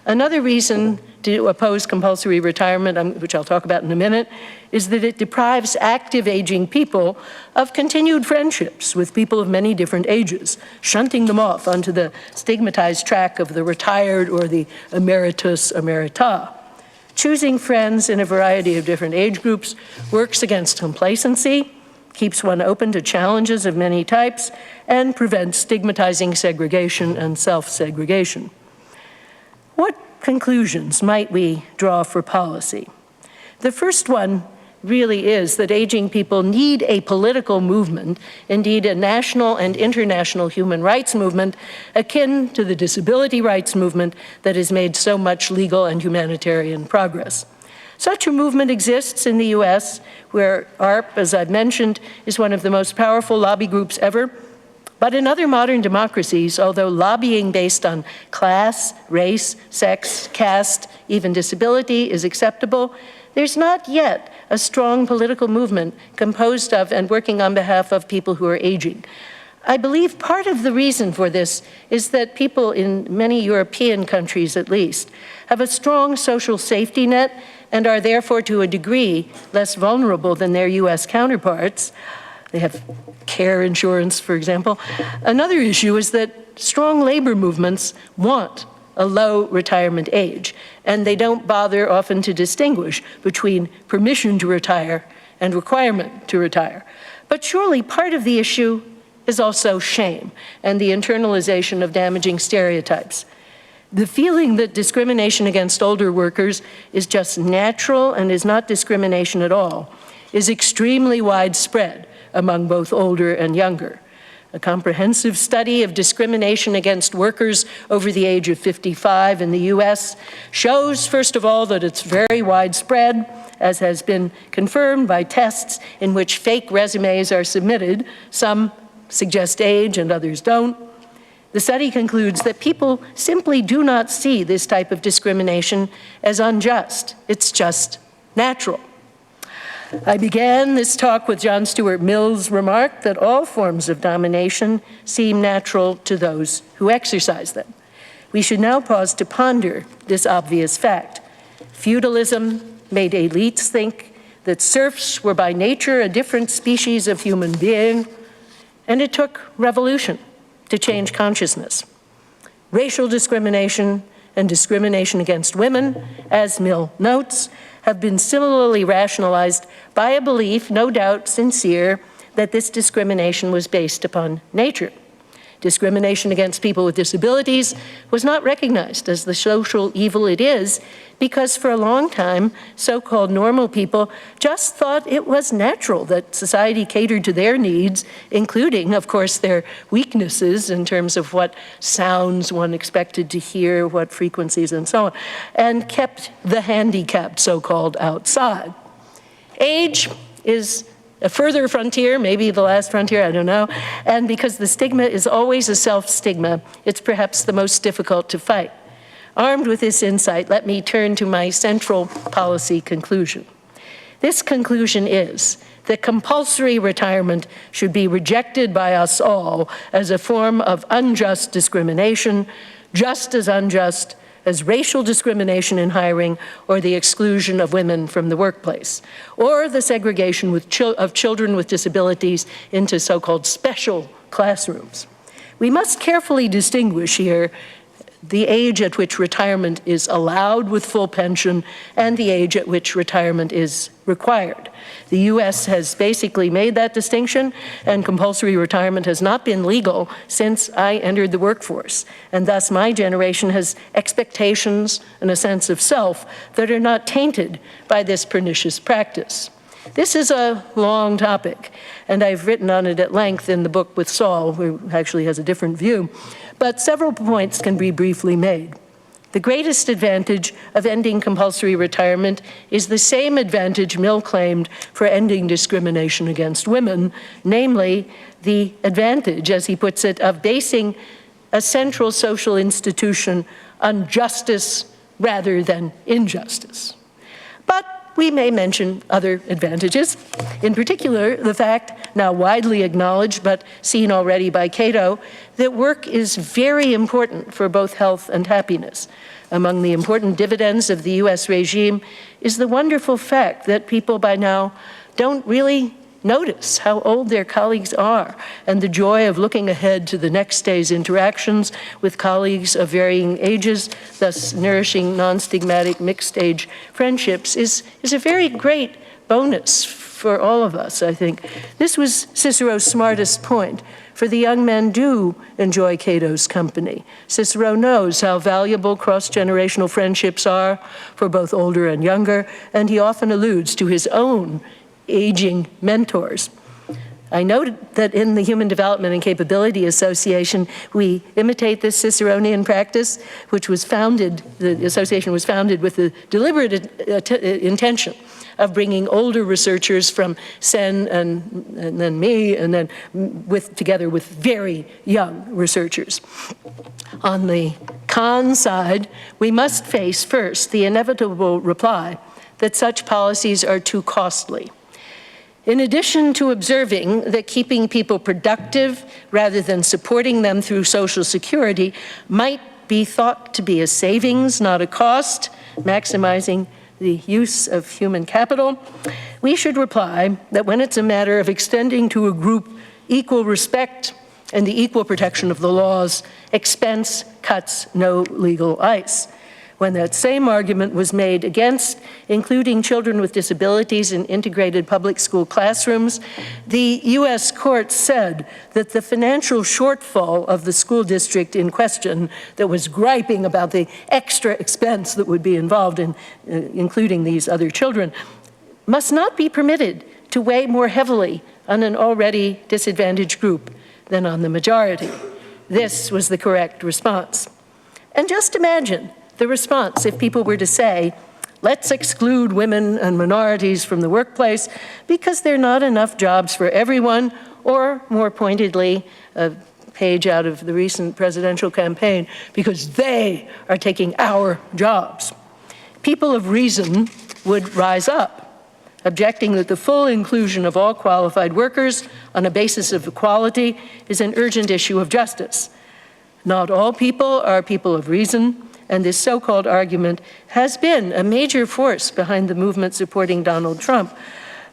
Another reason to oppose compulsory retirement, which I'll talk about in a minute, is that it deprives active aging people of continued friendships with people of many different ages, shunting them off onto the stigmatized track of the retired or the emeritus emerita. Choosing friends in a variety of different age groups works against complacency, keeps one open to challenges of many types, and prevents stigmatizing segregation and self-segregation. What conclusions might we draw for policy? The first one really is that aging people need a political movement, indeed a national and international human rights movement, akin to the disability rights movement that has made so much legal and humanitarian progress. Such a movement exists in the US, where ARP, as I've mentioned, is one of the most powerful lobby groups ever. But in other modern democracies, although lobbying based on class, race, sex, caste, even disability is acceptable, there's not yet a strong political movement composed of and working on behalf of people who are aging. I believe part of the reason for this is that people in many European countries, at least, have a strong social safety net and are therefore to a degree less vulnerable than their US counterparts. They have care insurance, for example. Another issue is that strong labor movements want a low retirement age, and they don't bother often to distinguish between permission to retire and requirement to retire. But surely part of the issue is also shame and the internalization of damaging stereotypes. The feeling that discrimination against older workers is just natural and is not discrimination at all is extremely widespread among both older and younger. A comprehensive study of discrimination against workers over the age of 55 in the US shows, first of all, that it's very widespread, as has been confirmed by tests in which fake resumes are submitted. Some suggest age and others don't. The study concludes that people simply do not see this type of discrimination as unjust. It's just natural. I began this talk with John Stuart Mill's remark that all forms of domination seem natural to those who exercise them. We should now pause to ponder this obvious fact. Feudalism made elites think that serfs were by nature a different species of human being, and it took revolution to change consciousness. Racial discrimination and discrimination against women, as Mill notes, have been similarly rationalized by a belief, no doubt sincere, that this discrimination was based upon nature. Discrimination against people with disabilities was not recognized as the social evil it is because for a long time, so-called normal people just thought it was natural that society catered to their needs, including, of course, their weaknesses in terms of what sounds one expected to hear, what frequencies, and so on, and kept the handicapped, so-called, outside. Age is a further frontier, maybe the last frontier, I don't know, and because the stigma is always a self-stigma, it's perhaps the most difficult to fight. Armed with this insight, let me turn to my central policy conclusion. This conclusion is that compulsory retirement should be rejected by us all as a form of unjust discrimination, just as unjust as racial discrimination in hiring or the exclusion of women from the workplace, or the segregation of children with disabilities into so-called special classrooms. We must carefully distinguish here the age at which retirement is allowed with full pension and the age at which retirement is required. The US has basically made that distinction, and compulsory retirement has not been legal since I entered the workforce. And thus my generation has expectations and a sense of self that are not tainted by this pernicious practice. This is a long topic, and I've written on it at length in the book with Saul, who actually has a different view, but several points can be briefly made. The greatest advantage of ending compulsory retirement is the same advantage Mill claimed for ending discrimination against women, namely the advantage, as he puts it, of basing a central social institution on justice rather than injustice. But we may mention other advantages, in particular the fact, now widely acknowledged but seen already by Cato, that work is very important for both health and happiness. Among the important dividends of the US regime is the wonderful fact that people by now don't really notice how old their colleagues are, and the joy of looking ahead to the next day's interactions with colleagues of varying ages, thus nourishing non-stigmatic mixed-age friendships, is a very great bonus for all of us, I think. This was Cicero's smartest point, for the young men do enjoy Cato's company. Cicero knows how valuable cross-generational friendships are for both older and younger, and he often alludes to his own aging mentors. I noted that in the Human Development and Capability Association, we imitate this Ciceronian practice, which was founded, the association was founded with the deliberate intention of bringing older researchers from Sen and then me, and then together with very young researchers. On the con side, we must face first the inevitable reply that such policies are too costly. In addition to observing that keeping people productive rather than supporting them through Social Security might be thought to be a savings, not a cost, maximizing the use of human capital, we should reply that when it's a matter of extending to a group equal respect and the equal protection of the laws, expense cuts no legal ice. When that same argument was made against including children with disabilities in integrated public school classrooms, the US court said that the financial shortfall of the school district in question that was griping about the extra expense that would be involved in including these other children must not be permitted to weigh more heavily on an already disadvantaged group than on the majority. This was the correct response. And just imagine the response if people were to say, let's exclude women and minorities from the workplace because there are not enough jobs for everyone, or more pointedly, a page out of the recent presidential campaign, because they are taking our jobs. People of reason would rise up, objecting that the full inclusion of all qualified workers on a basis of equality is an urgent issue of justice. Not all people are people of reason, and this so-called argument has been a major force behind the movement supporting Donald Trump.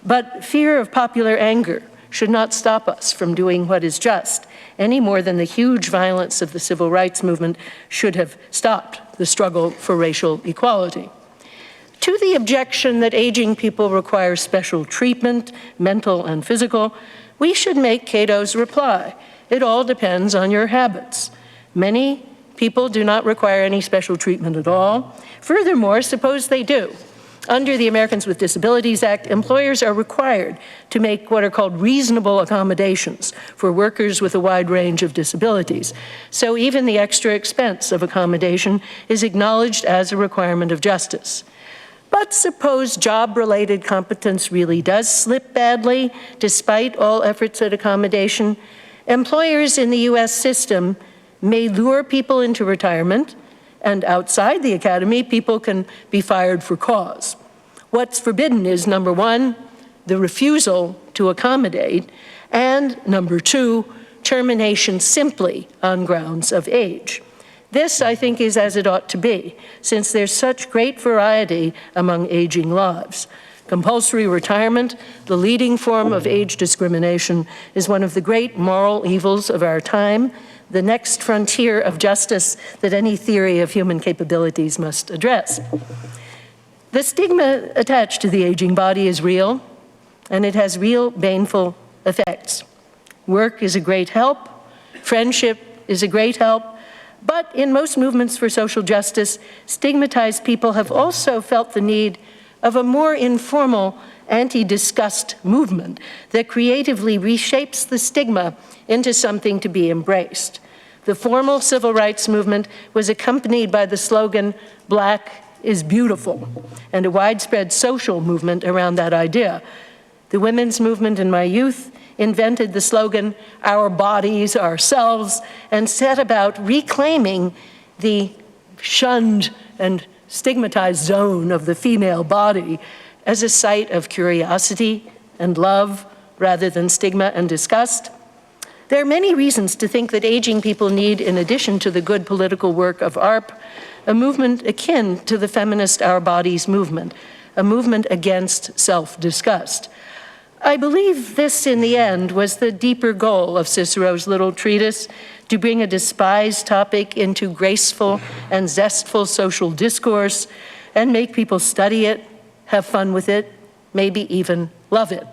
But fear of popular anger should not stop us from doing what is just, any more than the huge violence of the civil rights movement should have stopped the struggle for racial equality. To the objection that aging people require special treatment, mental and physical, we should make Cato's reply. It all depends on your habits. Many people do not require any special treatment at all. Furthermore, suppose they do. Under the Americans with Disabilities Act, employers are required to make what are called reasonable accommodations for workers with a wide range of disabilities. So even the extra expense of accommodation is acknowledged as a requirement of justice. But suppose job-related competence really does slip badly, despite all efforts at accommodation. Employers in the US system may lure people into retirement, and outside the academy, people can be fired for cause. What's forbidden is, number one, the refusal to accommodate, and number two, termination simply on grounds of age. This, I think, is as it ought to be, since there's such great variety among aging lives. Compulsory retirement, the leading form of age discrimination, is one of the great moral evils of our time, the next frontier of justice that any theory of human capabilities must address. The stigma attached to the aging body is real, and it has real baneful effects. Work is a great help, friendship is a great help, but in most movements for social justice, stigmatized people have also felt the need of a more informal anti-disgust movement that creatively reshapes the stigma into something to be embraced. The formal civil rights movement was accompanied by the slogan, "Black is beautiful," and a widespread social movement around that idea. The women's movement in my youth invented the slogan, "Our bodies, ourselves," and set about reclaiming the shunned and stigmatized zone of the female body as a site of curiosity and love rather than stigma and disgust. There are many reasons to think that aging people need, in addition to the good political work of ARP, a movement akin to the feminist Our Bodies movement, a movement against self-disgust. I believe this, in the end, was the deeper goal of Cicero's little treatise, to bring a despised topic into graceful and zestful social discourse and make people study it, have fun with it, maybe even love it.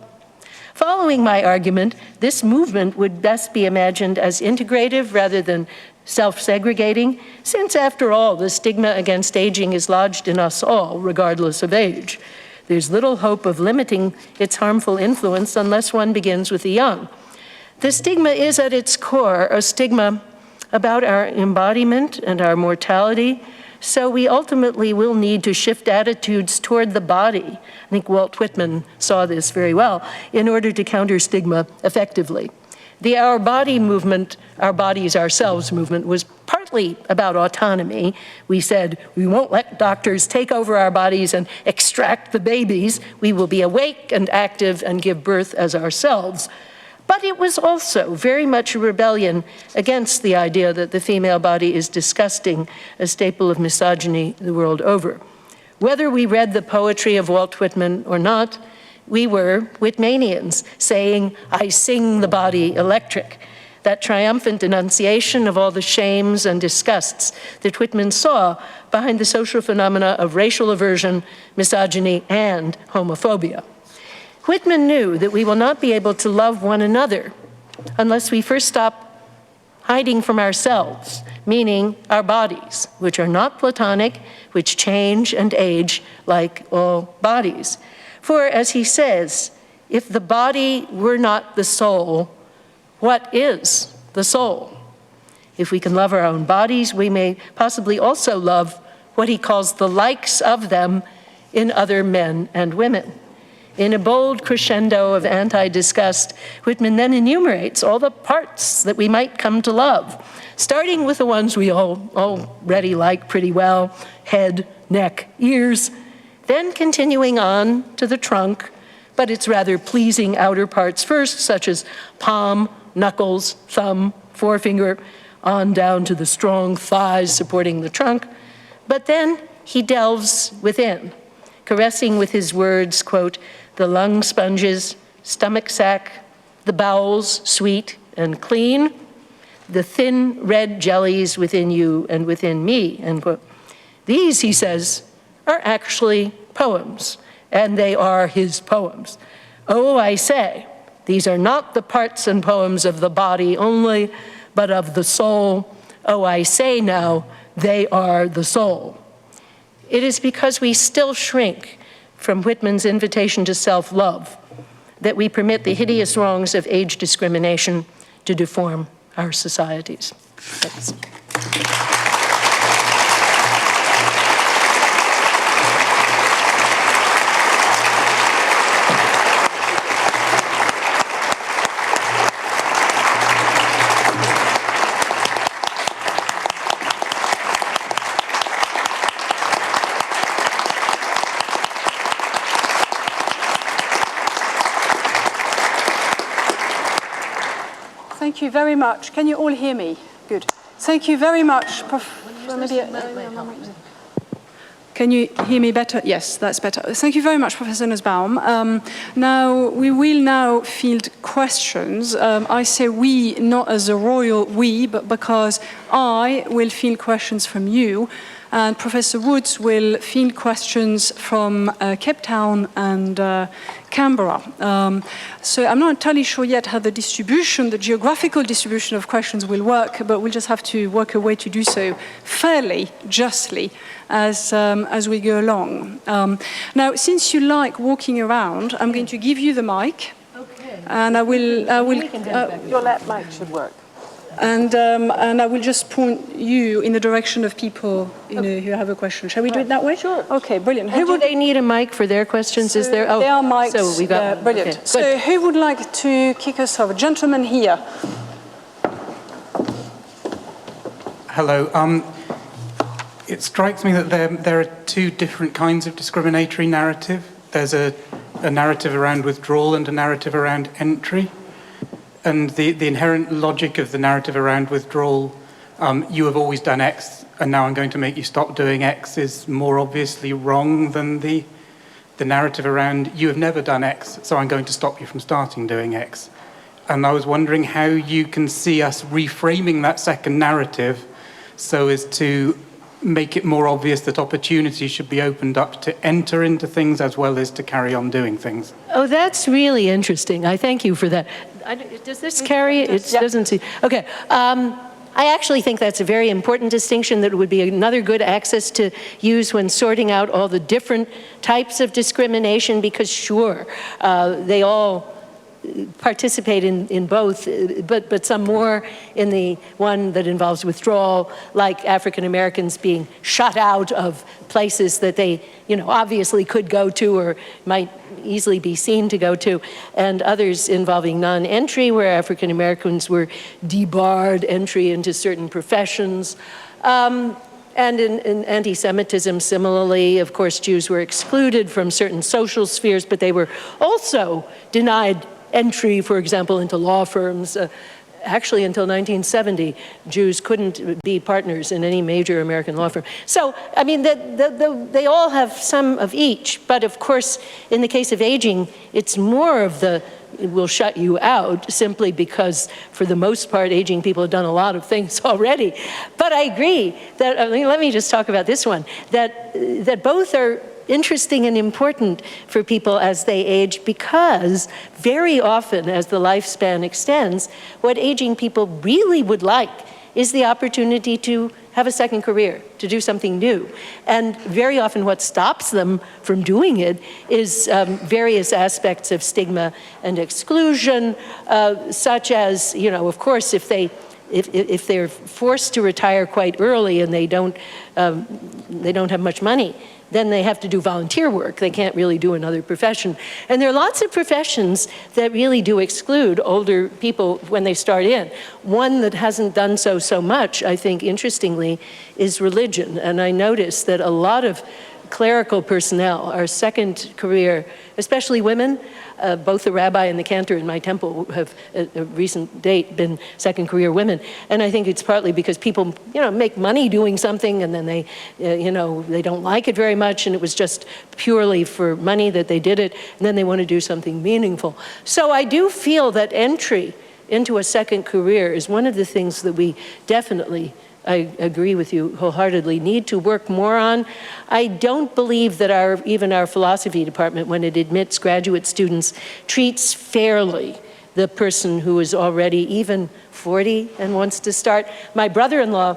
Following my argument, this movement would best be imagined as integrative rather than self-segregating, since, after all, the stigma against aging is lodged in us all, regardless of age. There's little hope of limiting its harmful influence unless one begins with the young. The stigma is, at its core, a stigma about our embodiment and our mortality, so we ultimately will need to shift attitudes toward the body. I think Walt Whitman saw this very well, in order to counter stigma effectively. The Our Body movement, Our Bodies, Ourselves movement, was partly about autonomy. We said, we won't let doctors take over our bodies and extract the babies. We will be awake and active and give birth as ourselves. But it was also very much a rebellion against the idea that the female body is disgusting, a staple of misogyny the world over. Whether we read the poetry of Walt Whitman or not, we were Whitmanians, saying, "I sing the body electric," that triumphant enunciation of all the shames and disgusts that Whitman saw behind the social phenomena of racial aversion, misogyny, and homophobia. Whitman knew that we will not be able to love one another unless we first stop hiding from ourselves, meaning our bodies, which are not platonic, which change and age like all bodies. For, as he says, if the body were not the soul, what is the soul? If we can love our own bodies, we may possibly also love what he calls the likes of them in other men and women. In a bold crescendo of anti-disgust, Whitman then enumerates all the parts that we might come to love, starting with the ones we all already like pretty well, head, neck, ears, then continuing on to the trunk, but its rather pleasing outer parts first, such as palm, knuckles, thumb, forefinger, on down to the strong thighs supporting the trunk. But then he delves within, caressing with his words, quote, "the lung sponges, stomach sac, the bowels, sweet and clean, the thin red jellies within you and within me," end quote. These, he says, are actually poems, and they are his poems. Oh, I say, these are not the parts and poems of the body only, but of the soul. Oh, I say now, they are the soul. It is because we still shrink from Whitman's invitation to self-love that we permit the hideous wrongs of age discrimination to deform our societies. Thanks. Thank you very much. Can you all hear me? Good. Thank you very much. Can you hear me better? Yes, that's better. Thank you very much, Professor Nussbaum. Now, we will now field questions. I say we, not as a royal we, but because I will field questions from you, and Professor Woods will field questions from Cape Town and Canberra. So I'm not entirely sure yet how the distribution, the geographical distribution of questions will work, but we'll just have to work a way to do so fairly justly as we go along. Now, since you like walking around, I'm going to give you the mic. Okay. And I will your lap mic should work. And I will just point you in the direction of people who have a question. Shall we do it that way? Sure. Okay, brilliant. Do they need a mic for their questions? So is there? There are mics. So we got brilliant. Okay, so who would like to kick us off? A gentleman here. Hello. It strikes me that there are two different kinds of discriminatory narrative. There's a narrative around withdrawal and a narrative around entry. And the inherent logic of the narrative around withdrawal, you have always done X, and now I'm going to make you stop doing X, is more obviously wrong than the narrative around you have never done X, so I'm going to stop you from starting doing X. And I was wondering how you can see us reframing that second narrative so as to make it more obvious that opportunities should be opened up to enter into things as well as to carry on doing things. Oh, that's really interesting. I thank you for that. Does this carry? It doesn't see. Okay. I actually think that's a very important distinction that would be another good axis to use when sorting out all the different types of discrimination, because sure, they all participate in both, but some more in the one that involves withdrawal, like African Americans being shut out of places that they, obviously could go to or might easily be seen to go to, and others involving non-entry, where African Americans were debarred entry into certain professions. And in anti-Semitism, similarly, of course, Jews were excluded from certain social spheres, but they were also denied entry, for example, into law firms. Actually, until 1970, Jews couldn't be partners in any major American law firm. So, I mean, they all have some of each, but of course, in the case of aging, it's more of the will shut you out simply because, for the most part, aging people have done a lot of things already. But I agree that, let me just talk about this one, that both are interesting and important for people as they age, because very often as the lifespan extends, what aging people really would like is the opportunity to have a second career, to do something new. And very often what stops them from doing it is various aspects of stigma and exclusion, such as, of course, if they're forced to retire quite early and they don't have much money, then they have to do volunteer work. They can't really do another profession. And there are lots of professions that really do exclude older people when they start in. One that hasn't done so much, I think, interestingly, is religion. And I noticed that a lot of clerical personnel are second career, especially women. Both the rabbi and the cantor in my temple have, at a recent date, been second career women. And I think it's partly because people, make money doing something, and then they, they don't like it very much, and it was just purely for money that they did it, and then they want to do something meaningful. So I do feel that entry into a second career is one of the things that we definitely, I agree with you wholeheartedly, need to work more on. I don't believe that even our philosophy department, when it admits graduate students, treats fairly the person who is already even 40 and wants to start. My brother-in-law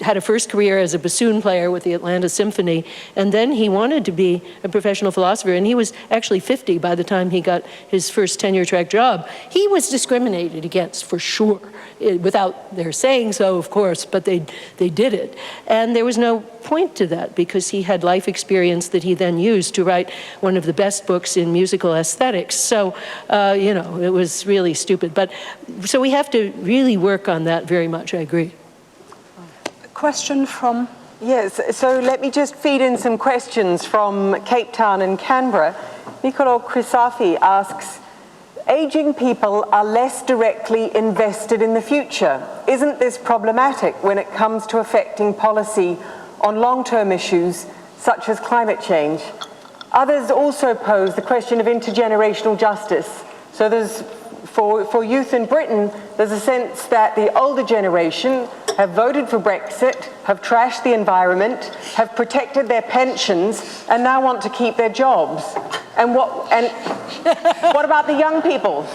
had a first career as a bassoon player with the Atlanta Symphony, and then he wanted to be a professional philosopher, and he was actually 50 by the time he got his first tenure-track job. He was discriminated against, for sure, without their saying so, of course, but they did it. And there was no point to that, because he had life experience that he then used to write one of the best books in musical aesthetics. So, it was really stupid. But so we have to really work on that very much, I agree. Question from... Yes, so let me just feed in some questions from Cape Town and Canberra. Nicolo Crisafi asks, aging people are less directly invested in the future. Isn't this problematic when it comes to affecting policy on long-term issues such as climate change? Others also pose the question of intergenerational justice. So there's, for youth in Britain, there's a sense that the older generation have voted for Brexit, have trashed the environment, have protected their pensions, and now want to keep their jobs. And what about the young people?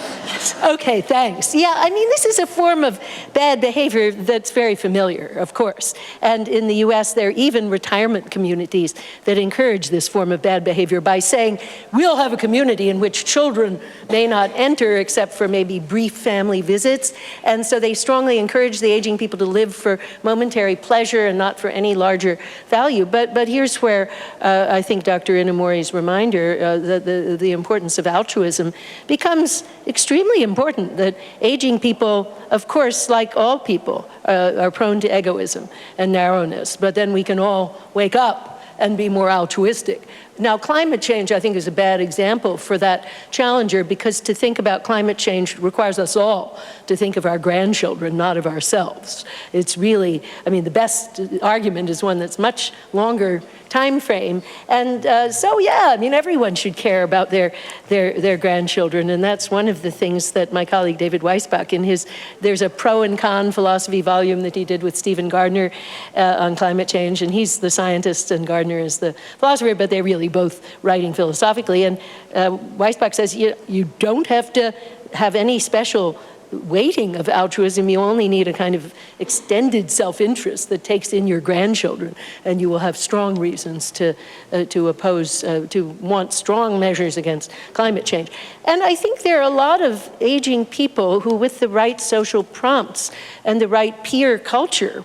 Okay, thanks. Yeah, I mean, this is a form of bad behavior that's very familiar, of course. And in the US, there are even retirement communities that encourage this form of bad behavior by saying, we'll have a community in which children may not enter except for maybe brief family visits. And so they strongly encourage the aging people to live for momentary pleasure and not for any larger value. But here's where I think Dr. Inamori's reminder, the importance of altruism becomes extremely important, that aging people, of course, like all people, are prone to egoism and narrowness, but then we can all wake up and be more altruistic. Now, climate change, I think, is a bad example for that challenger, because to think about climate change requires us all to think of our grandchildren, not of ourselves. It's really, I mean, the best argument is one that's much longer time frame. And so, yeah, I mean, everyone should care about their grandchildren. And that's one of the things that my colleague David Weisbach, in his, there's a pro and con philosophy volume that he did with Stephen Gardner on climate change. And he's the scientist and Gardner is the philosopher, but they're really both writing philosophically. And Weisbach says you don't have to have any special weighting of altruism. You only need a kind of extended self-interest that takes in your grandchildren, and you will have strong reasons to oppose, to want strong measures against climate change. And I think there are a lot of aging people who, with the right social prompts and the right peer culture,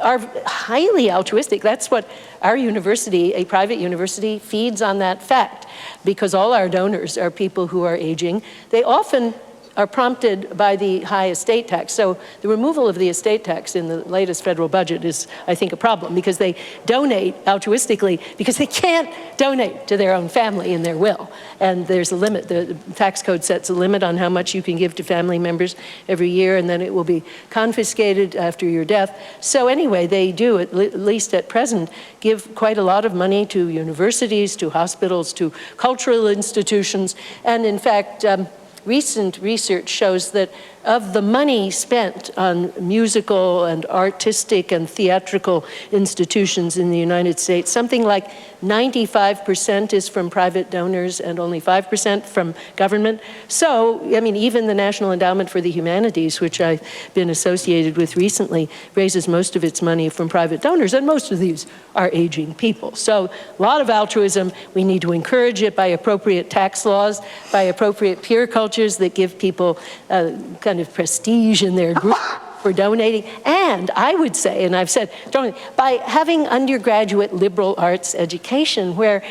are highly altruistic. That's what our university, a private university, feeds on that fact, because all our donors are people who are aging. They often are prompted by the high estate tax. So the removal of the estate tax in the latest federal budget is, I think, a problem, because they donate altruistically because they can't donate to their own family in their will. And there's a limit. The tax code sets a limit on how much you can give to family members every year, and then it will be confiscated after your death. So anyway, they do, at least at present, give quite a lot of money to universities, to hospitals, to cultural institutions, and in fact, recent research shows that of the money spent on musical and artistic and theatrical institutions in the United States, something like 95% is from private donors and only 5% from government. So, I mean, even the National Endowment for the Humanities, which I've been associated with recently, raises most of its money from private donors, and most of these are aging people. So, a lot of altruism. We need to encourage it by appropriate tax laws, by appropriate peer cultures that give people kind of prestige in their group for donating. And I would say, and I've said, by having undergraduate liberal arts education, where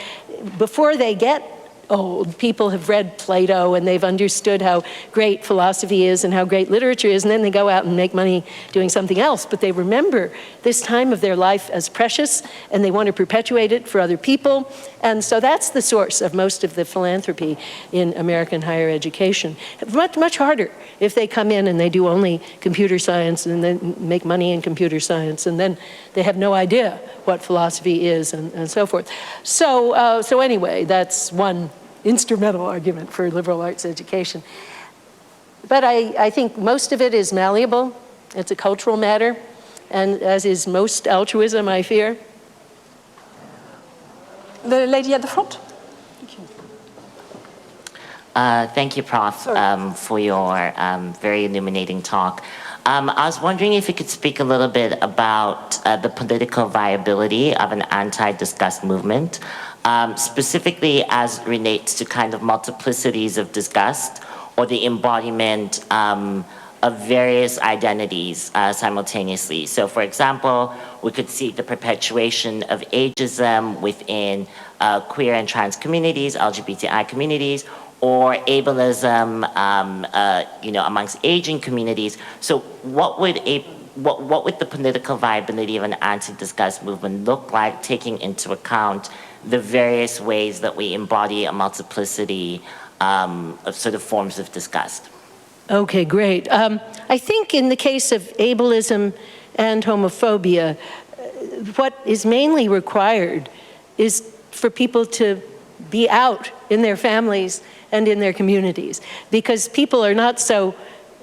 before they get old, people have read Plato and they've understood how great philosophy is and how great literature is, and then they go out and make money doing something else. But they remember this time of their life as precious, and they want to perpetuate it for other people. And so that's the source of most of the philanthropy in American higher education. Much, much harder if they come in and they do only computer science and then make money in computer science, and then they have no idea what philosophy is and so forth. So anyway, that's one instrumental argument for liberal arts education. But I think most of it is malleable. It's a cultural matter, and as is most altruism, I fear. The lady at the front. Thank you, Prof, for your very illuminating talk. I was wondering if you could speak a little bit about the political viability of an anti-disgust movement, specifically as it relates to kind of multiplicities of disgust, or the embodiment of various identities simultaneously. So, for example, we could see the perpetuation of ageism within queer and trans communities, LGBTI communities, or ableism, amongst aging communities. So, what would the political viability of an anti-disgust movement look like, taking into account the various ways that we embody a multiplicity sort of forms of disgust. Okay, great. I think in the case of ableism and homophobia, what is mainly required is for people to be out in their families and in their communities, because people are not so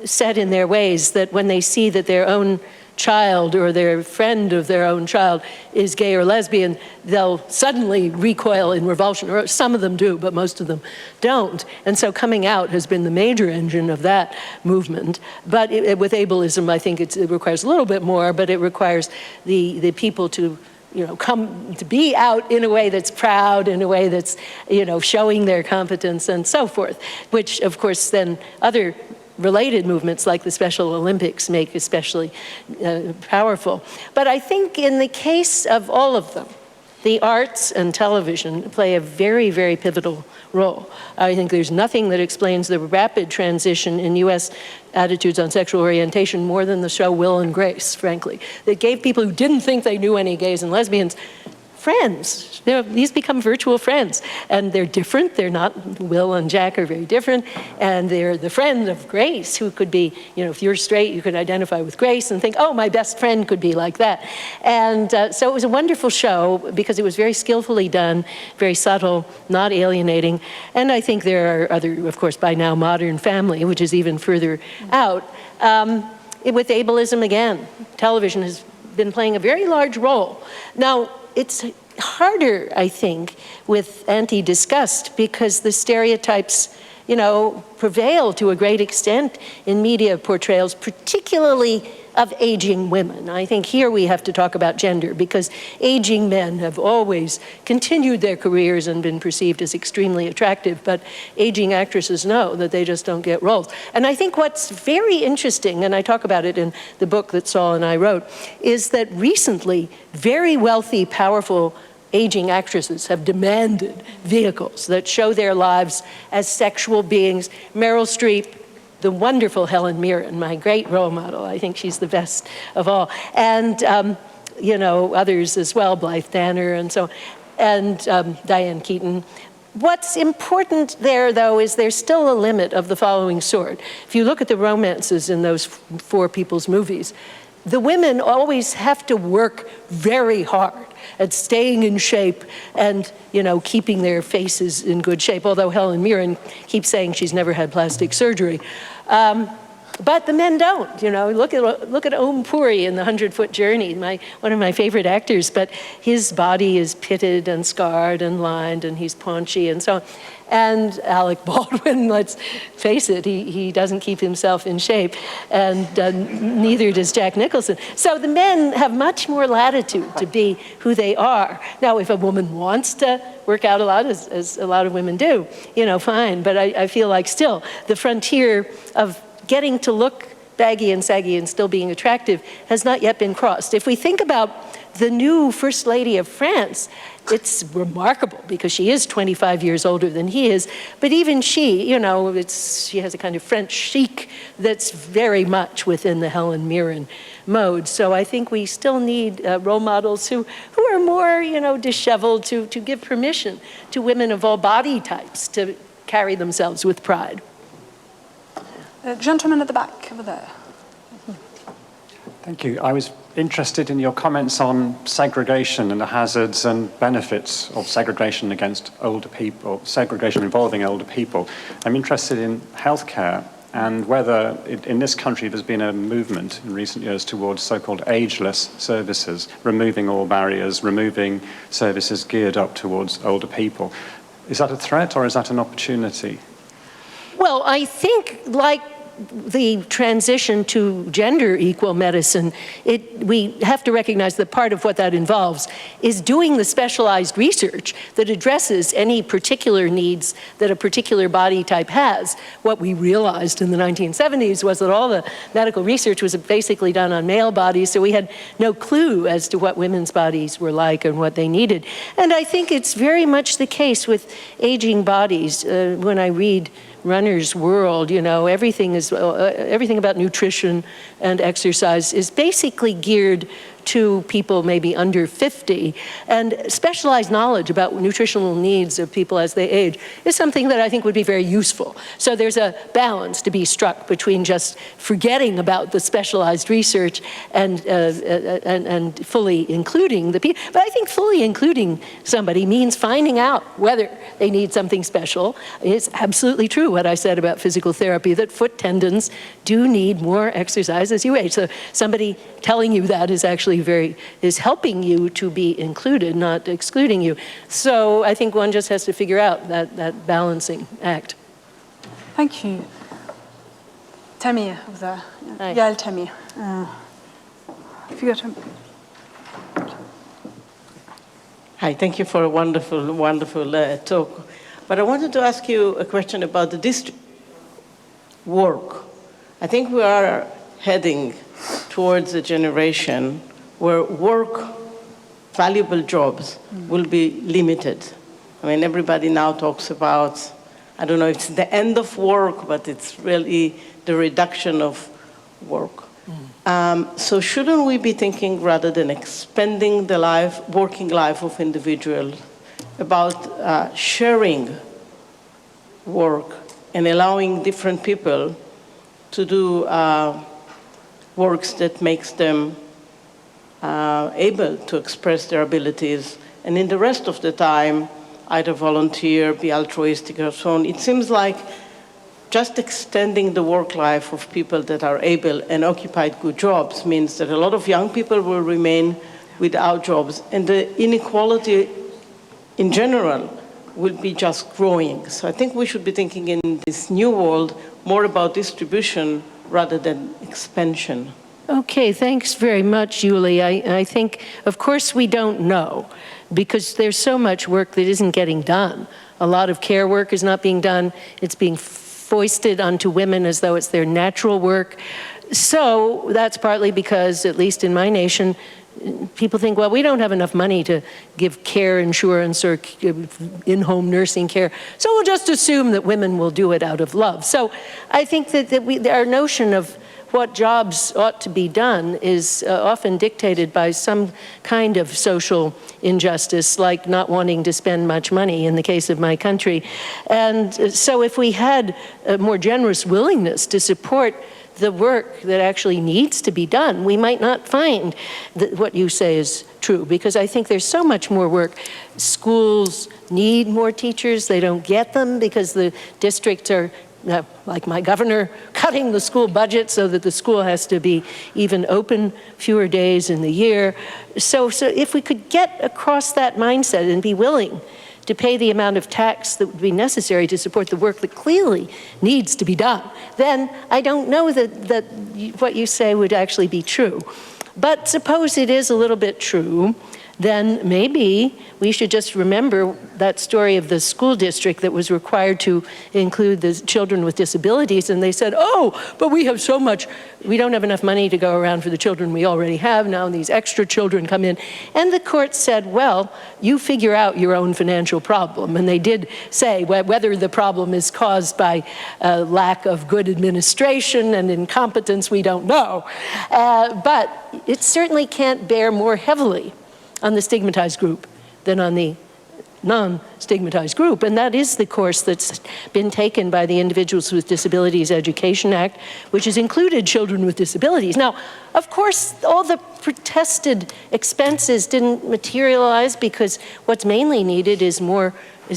set in their ways that when they see that their own child or their friend of their own child is gay or lesbian, they'll suddenly recoil in revulsion, or some of them do, but most of them don't. And so coming out has been the major engine of that movement. But with ableism, I think it requires a little bit more, but it requires the people to come to be out in a way that's proud, in a way that's, showing their competence and so forth, which of course then other related movements like the Special Olympics make especially powerful. But I think in the case of all of them, the arts and television play a very, very pivotal role. I think there's nothing that explains the rapid transition in US attitudes on sexual orientation more than the show Will and Grace, frankly. That gave people who didn't think they knew any gays and lesbians friends. These become virtual friends, and they're different. They're not, Will and Jack are very different, and they're the friend of Grace, who could be, if you're straight, you could identify with Grace and think, oh, my best friend could be like that. And so it was a wonderful show because it was very skillfully done, very subtle, not alienating. And I think there are other, of course, by now, Modern Family, which is even further out. With ableism, again, television has been playing a very large role. Now, it's harder, I think, with anti-disgust because the stereotypes, prevail to a great extent in media portrayals, particularly of aging women. I think here we have to talk about gender because aging men have always continued their careers and been perceived as extremely attractive, but aging actresses know that they just don't get roles. And I think what's very interesting, and I talk about it in the book that Saul and I wrote, is that recently very wealthy, powerful aging actresses have demanded vehicles that show their lives as sexual beings. Meryl Streep, the wonderful Helen Mirren, my great role model. I think she's the best of all. And, others as well, Blythe Danner and so on, and Diane Keaton. What's important there, though, is there's still a limit of the following sort. If you look at the romances in those four people's movies, the women always have to work very hard at staying in shape and, keeping their faces in good shape, although Helen Mirren keeps saying she's never had plastic surgery. But the men don't, Look at Om Puri in the 100-Foot Journey, one of my favorite actors, but his body is pitted and scarred and lined, and he's paunchy and so on. And Alec Baldwin, let's face it, he doesn't keep himself in shape, and neither does Jack Nicholson. So the men have much more latitude to be who they are. Now, if a woman wants to work out a lot, as a lot of women do, fine. But I feel like still the frontier of getting to look baggy and saggy and still being attractive has not yet been crossed. If we think about the new First Lady of France, it's remarkable because she is 25 years older than he is, but even she, she has a kind of French chic that's very much within the Helen Mirren mode. So I think we still need role models who are more, disheveled to give permission to women of all body types to carry themselves with pride. Gentleman at the back over there. Thank you. I was interested in your comments on segregation and the hazards and benefits of segregation against older people, segregation involving older people. I'm interested in healthcare and whether in this country there's been a movement in recent years towards so-called ageless services, removing all barriers, removing services geared up towards older people. Is that a threat or is that an opportunity? Well, I think like the transition to gender-equal medicine, we have to recognize that part of what that involves is doing the specialized research that addresses any particular needs that a particular body type has. What we realized in the 1970s was that all the medical research was basically done on male bodies, so we had no clue as to what women's bodies were like and what they needed. And I think it's very much the case with aging bodies. When I read Runner's World, everything about nutrition and exercise is basically geared to people maybe under 50. And specialized knowledge about nutritional needs of people as they age is something that I think would be very useful. So there's a balance to be struck between just forgetting about the specialized research and fully including the people. But I think fully including somebody means finding out whether they need something special. It's absolutely true what I said about physical therapy, that foot tendons do need more exercise as you age. So somebody telling you that is actually is helping you to be included, not excluding you. So I think one just has to figure out that balancing act. Thank you. Tamir, over there. Hi. Yael Tamir. If you got him. Hi, thank you for a wonderful, wonderful talk. But I wanted to ask you a question about the work. I think we are heading towards a generation where work, valuable jobs, will be limited. I mean, everybody now talks about, I don't know if it's the end of work, but it's really the reduction of work. So shouldn't we be thinking, rather than expanding the working life of individuals, about sharing work and allowing different people to do works that makes them able to express their abilities, and in the rest of the time, either volunteer, be altruistic, or so on? It seems like just extending the work life of people that are able and occupied good jobs means that a lot of young people will remain without jobs, and the inequality in general will be just growing. So I think we should be thinking in this new world more about distribution rather than expansion. Okay, thanks very much, Julie. I think, of course, we don't know, because there's so much work that isn't getting done. A lot of care work is not being done. It's being foisted onto women as though it's their natural work. So that's partly because, at least in my nation, people think, well, we don't have enough money to give care insurance or in-home nursing care, so we'll just assume that women will do it out of love. So I think that our notion of what jobs ought to be done is often dictated by some kind of social injustice, like not wanting to spend much money in the case of my country. And so if we had a more generous willingness to support the work that actually needs to be done, we might not find that what you say is true, because I think there's so much more work. Schools need more teachers. They don't get them because the districts are, like my governor, cutting the school budget so that the school has to be even open fewer days in the year. So if we could get across that mindset and be willing to pay the amount of tax that would be necessary to support the work that clearly needs to be done, then I don't know that what you say would actually be true. But suppose it is a little bit true, then maybe we should just remember that story of the school district that was required to include the children with disabilities, and they said, oh, but we have so much, we don't have enough money to go around for the children we already have, now these extra children come in. And the court said, well, you figure out your own financial problem. And they did say whether the problem is caused by lack of good administration and incompetence, we don't know. But it certainly can't bear more heavily on the stigmatized group than on the non-stigmatized group. And that is the course that's been taken by the Individuals with Disabilities Education Act, which has included children with disabilities. Now, of course, all the protested expenses didn't materialize, because what's mainly needed is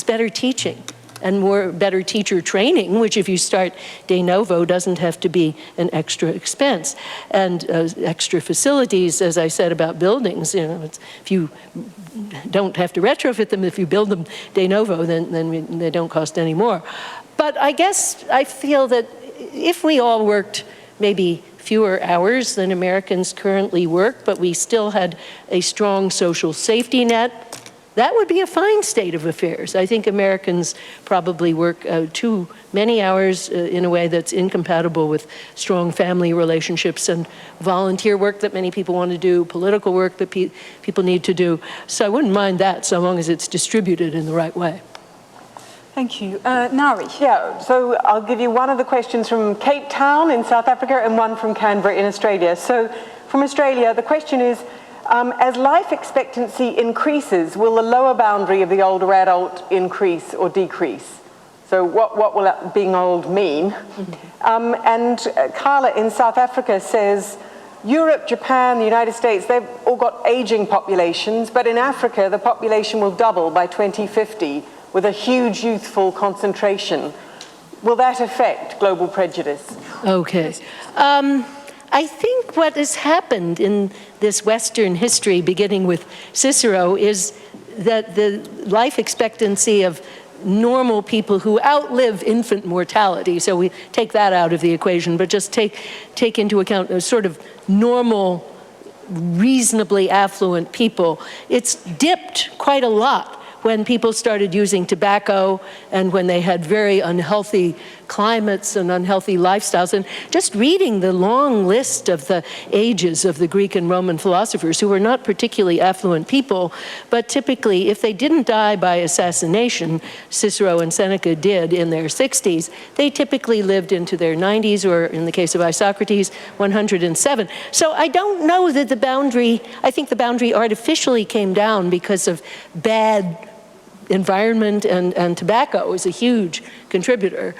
better teaching and better teacher training, which if you start de novo doesn't have to be an extra expense. And extra facilities, as I said about buildings, if you don't have to retrofit them, if you build them de novo, then they don't cost any more. But I guess I feel that if we all worked maybe fewer hours than Americans currently work, but we still had a strong social safety net, that would be a fine state of affairs. I think Americans probably work too many hours in a way that's incompatible with strong family relationships and volunteer work that many people want to do, political work that people need to do. So I wouldn't mind that, so long as it's distributed in the right way. Thank you. Nari. Yeah, so I'll give you one of the questions from Cape Town in South Africa and one from Canberra in Australia. So from Australia, the question is, As life expectancy increases, will the lower boundary of the older adult increase or decrease? So what will being old mean? And Carla in South Africa says, Europe, Japan, the United States, they've all got aging populations, but in Africa, the population will double by 2050 with a huge youthful concentration. Will that affect global prejudice? Okay. I think what has happened in this Western history, beginning with Cicero, is that the life expectancy of normal people who outlive infant mortality, so we take that out of the equation, but just take into account a sort of normal, reasonably affluent people, it's dipped quite a lot when people started using tobacco and when they had very unhealthy climates and unhealthy lifestyles. And just reading the long list of the ages of the Greek and Roman philosophers, who were not particularly affluent people, but typically, if they didn't die by assassination, Cicero and Seneca did in their 60s, they typically lived into their 90s, or in the case of Isocrates, 107. So I don't know that the boundary, I think the boundary artificially came down because of bad environment, and tobacco is a huge contributor.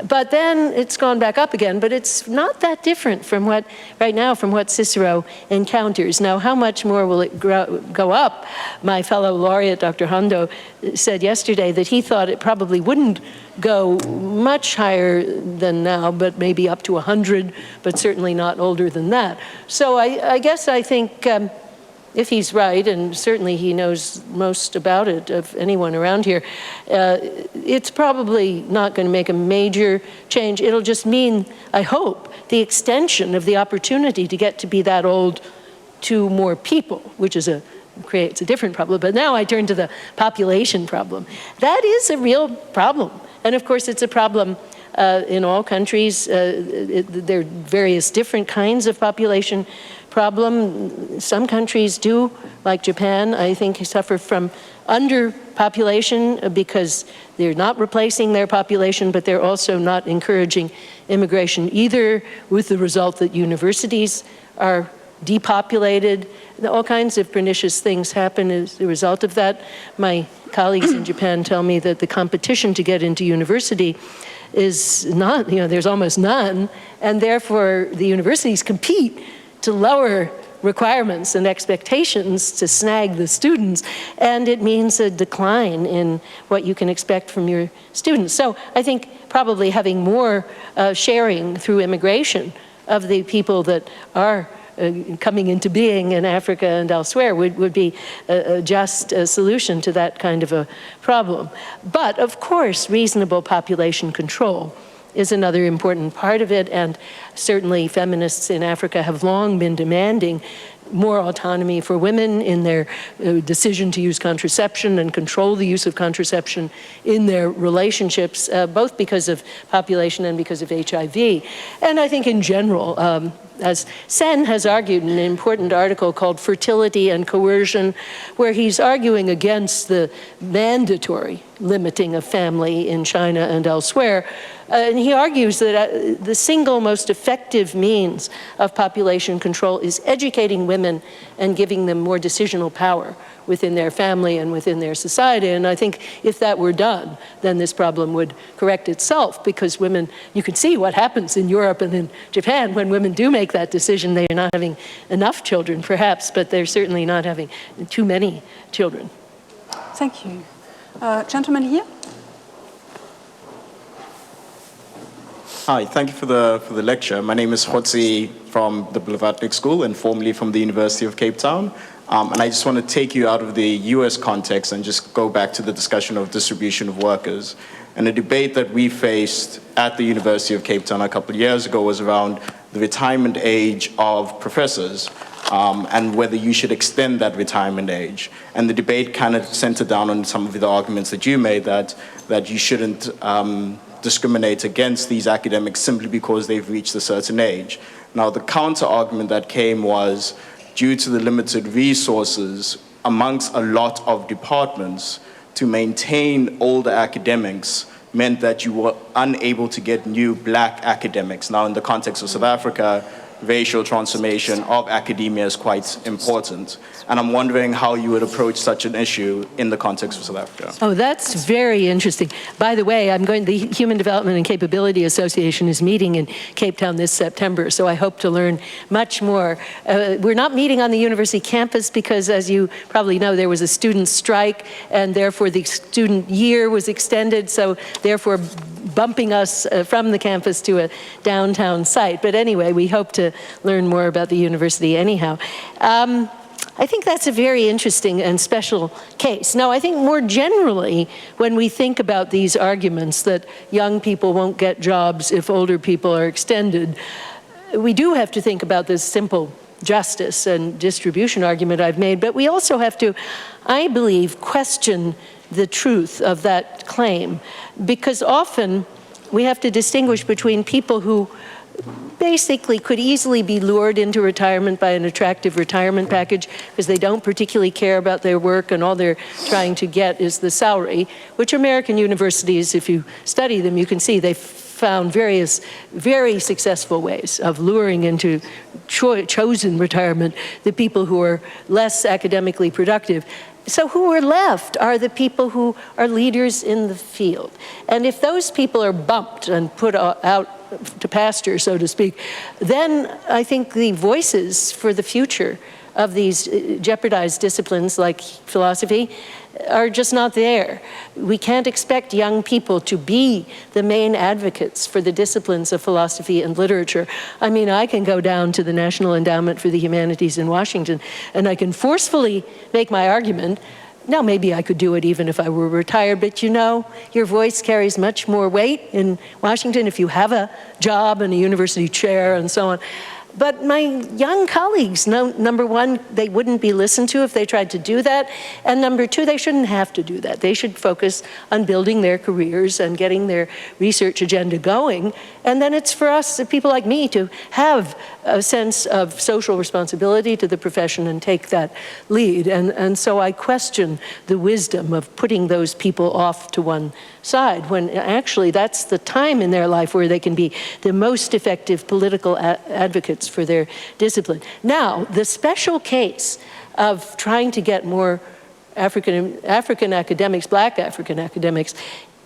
But then it's gone back up again, but it's not that different from what, right now, from what Cicero encounters. Now, how much more will it go up? My fellow laureate, Dr. Hondo, said yesterday that he thought it probably wouldn't go much higher than now, but maybe up to 100, but certainly not older than that. So I guess I think, if he's right, and certainly he knows most about it of anyone around here, it's probably not going to make a major change. It'll just mean, I hope, the extension of the opportunity to get to be that old to more people, which is creates a different problem. But now I turn to the population problem. That is a real problem. And of course, it's a problem in all countries. There are various different kinds of population problem. Some countries do, like Japan, I think, suffer from underpopulation because they're not replacing their population, but they're also not encouraging immigration either, with the result that universities are depopulated. All kinds of pernicious things happen as a result of that. My colleagues in Japan tell me that the competition to get into university is not, there's almost none, and therefore the universities compete to lower requirements and expectations to snag the students, and it means a decline in what you can expect from your students. So I think probably having more sharing through immigration of the people that are coming into being in Africa and elsewhere would be a just solution to that kind of a problem. But of course, reasonable population control is another important part of it, and certainly feminists in Africa have long been demanding more autonomy for women in their decision to use contraception and control the use of contraception in their relationships, both because of population and because of HIV. And I think in general, as Sen has argued in an important article called Fertility and Coercion, where he's arguing against the mandatory limiting of family in China and elsewhere. And he argues that the single most effective means of population control is educating women and giving them more decisional power within their family and within their society. And I think if that were done, then this problem would correct itself, because women, you can see what happens in Europe and in Japan when women do make that decision. They are not having enough children, perhaps, but they're certainly not having too many children. Thank you. Gentleman here. Hi, thank you for the lecture. My name is Hotzi from the Blavatnik School and formerly from the University of Cape Town. And I just want to take you out of the US context and just go back to the discussion of distribution of workers. And a debate that we faced at the University of Cape Town a couple of years ago was around the retirement age of professors and whether you should extend that retirement age. And the debate kind of centered down on some of the arguments that you made, that you shouldn't discriminate against these academics simply because they've reached a certain age. Now, the counter argument that came was, due to the limited resources amongst a lot of departments, to maintain older academics meant that you were unable to get new black academics. Now, in the context of South Africa, racial transformation of academia is quite important. And I'm wondering how you would approach such an issue in the context of South Africa. Oh, that's very interesting. By the way, the Human Development and Capability Association is meeting in Cape Town this September, so I hope to learn much more. We're not meeting on the university campus because, as you probably know, there was a student strike, and therefore the student year was extended, so therefore bumping us from the campus to a downtown site. But anyway, we hope to learn more about the university anyhow. I think that's a very interesting and special case. Now, I think more generally, when we think about these arguments that young people won't get jobs if older people are extended, we do have to think about this simple justice and distribution argument I've made, but we also have to, I believe, question the truth of that claim, because often we have to distinguish between people who basically could easily be lured into retirement by an attractive retirement package because they don't particularly care about their work and all they're trying to get is the salary, which American universities, if you study them, you can see they've found various very successful ways of luring into chosen retirement the people who are less academically productive. So who are left are the people who are leaders in the field. And if those people are bumped and put out to pasture, so to speak, then I think the voices for the future of these jeopardized disciplines like philosophy are just not there. We can't expect young people to be the main advocates for the disciplines of philosophy and literature. I mean, I can go down to the National Endowment for the Humanities in Washington and I can forcefully make my argument. Now, maybe I could do it even if I were retired, but you know, your voice carries much more weight in Washington if you have a job and a university chair and so on. But my young colleagues know, number one, they wouldn't be listened to if they tried to do that. And number two, they shouldn't have to do that. They should focus on building their careers and getting their research agenda going. And then it's for us, people like me, to have a sense of social responsibility to the profession and take that lead. And so I question the wisdom of putting those people off to one side, when actually that's the time in their life where they can be the most effective political advocates for their discipline. Now, the special case of trying to get more African academics, Black African academics,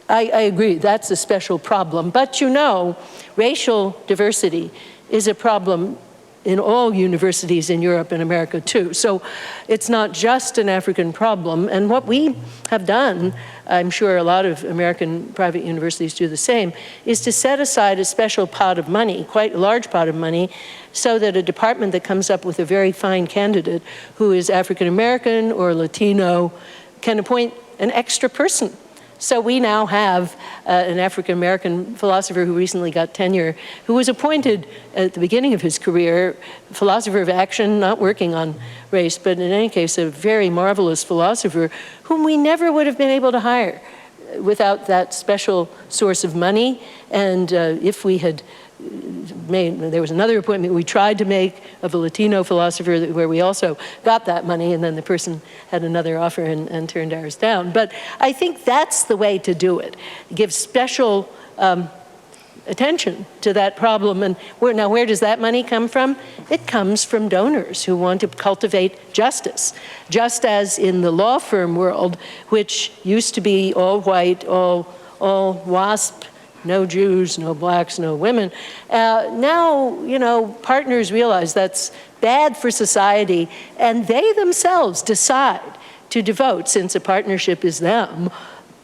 I agree, that's a special problem. But you know, racial diversity is a problem in all universities in Europe and America too. So it's not just an African problem. And what we have done, I'm sure a lot of American private universities do the same, is to set aside a special pot of money, quite a large pot of money, so that a department that comes up with a very fine candidate who is African American or Latino can appoint an extra person. So we now have an African-American philosopher who recently got tenure, who was appointed at the beginning of his career, philosopher of action, not working on race, but in any case, a very marvelous philosopher whom we never would have been able to hire without that special source of money. And if we had there was another appointment we tried to make of a Latino philosopher where we also got that money, and then the person had another offer and turned ours down. But I think that's the way to do it. Give special attention to that problem. And where does that money come from? It comes from donors who want to cultivate justice. Just as in the law firm world, which used to be all white, all WASP, no Jews, no blacks, no women. Now, you know, partners realize that's bad for society, and they themselves decide to devote, since a partnership is them,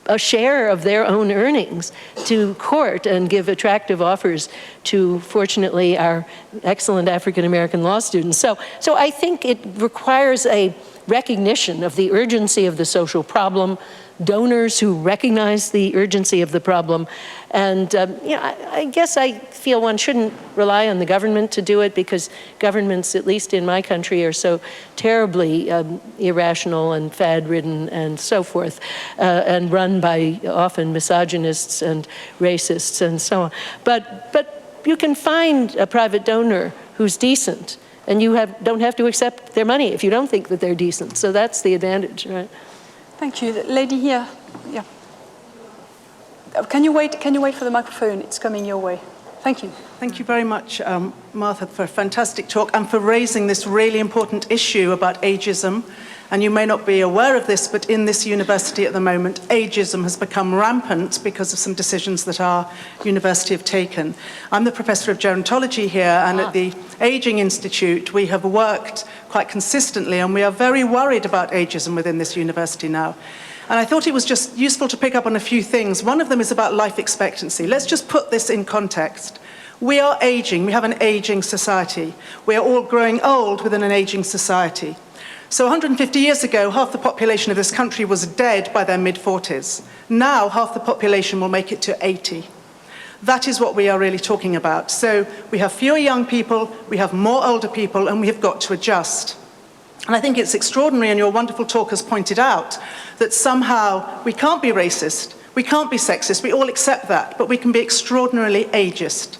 a share of their own earnings to court and give attractive offers to, fortunately, our excellent African-American law students. So I think it requires a recognition of the urgency of the social problem, donors who recognize the urgency of the problem. And you know, I guess I feel one shouldn't rely on the government to do it, because governments, at least in my country, are so terribly irrational and fad-ridden and so forth, and run by often misogynists and racists and so on. But you can find a private donor who's decent, and you don't have to accept their money if you don't think that they're decent. So that's the advantage, right? Thank you. The lady here. Yeah. Can you wait for the microphone? It's coming your way. Thank you. Thank you very much, Martha, for a fantastic talk and for raising this really important issue about ageism. And you may not be aware of this, but in this university at the moment, ageism has become rampant because of some decisions that our university have taken. I'm the professor of gerontology here, and at the Aging Institute, we have worked quite consistently, and we are very worried about ageism within this university now. And I thought it was just useful to pick up on a few things. One of them is about life expectancy. Let's just put this in context. We are aging. We have an aging society. We are all growing old within an aging society. So 150 years ago, half the population of this country was dead by their mid-40s. Now, half the population will make it to 80. That is what we are really talking about. So we have fewer young people, we have more older people, and we have got to adjust. And I think it's extraordinary, and your wonderful talk has pointed out, that somehow we can't be racist, we can't be sexist, we all accept that, but we can be extraordinarily ageist.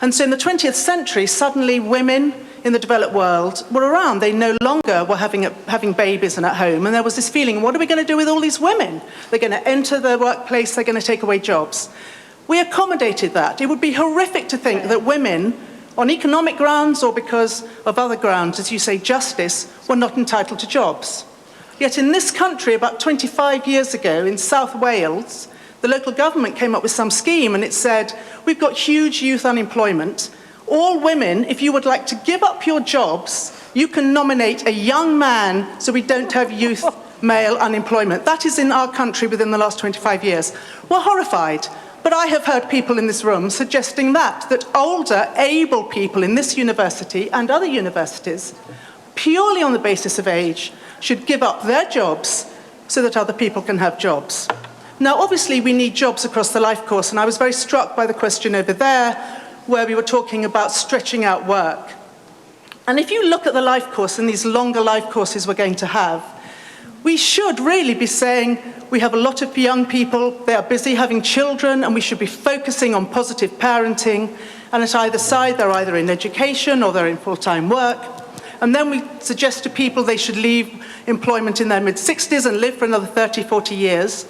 And so in the 20th century, suddenly women in the developed world were around. They no longer were having babies and at home. And there was this feeling, what are we going to do with all these women? They're going to enter the workplace, they're going to take away jobs. We accommodated that. It would be horrific to think that women, on economic grounds or because of other grounds, as you say, justice, were not entitled to jobs. Yet in this country, about 25 years ago, in South Wales, the local government came up with some scheme, and it said, we've got huge youth unemployment. All women, if you would like to give up your jobs, you can nominate a young man so we don't have youth male unemployment. That is in our country within the last 25 years. We're horrified. But I have heard people in this room suggesting that older, able people in this university and other universities, purely on the basis of age, should give up their jobs so that other people can have jobs. Now, obviously, we need jobs across the life course, and I was very struck by the question over there, where we were talking about stretching out work. And if you look at the life course and these longer life courses we're going to have, we should really be saying we have a lot of young people, they are busy having children, and we should be focusing on positive parenting. And at either side, they're either in education or they're in full-time work. And then we suggest to people they should leave employment in their mid-60s and live for another 30, 40 years.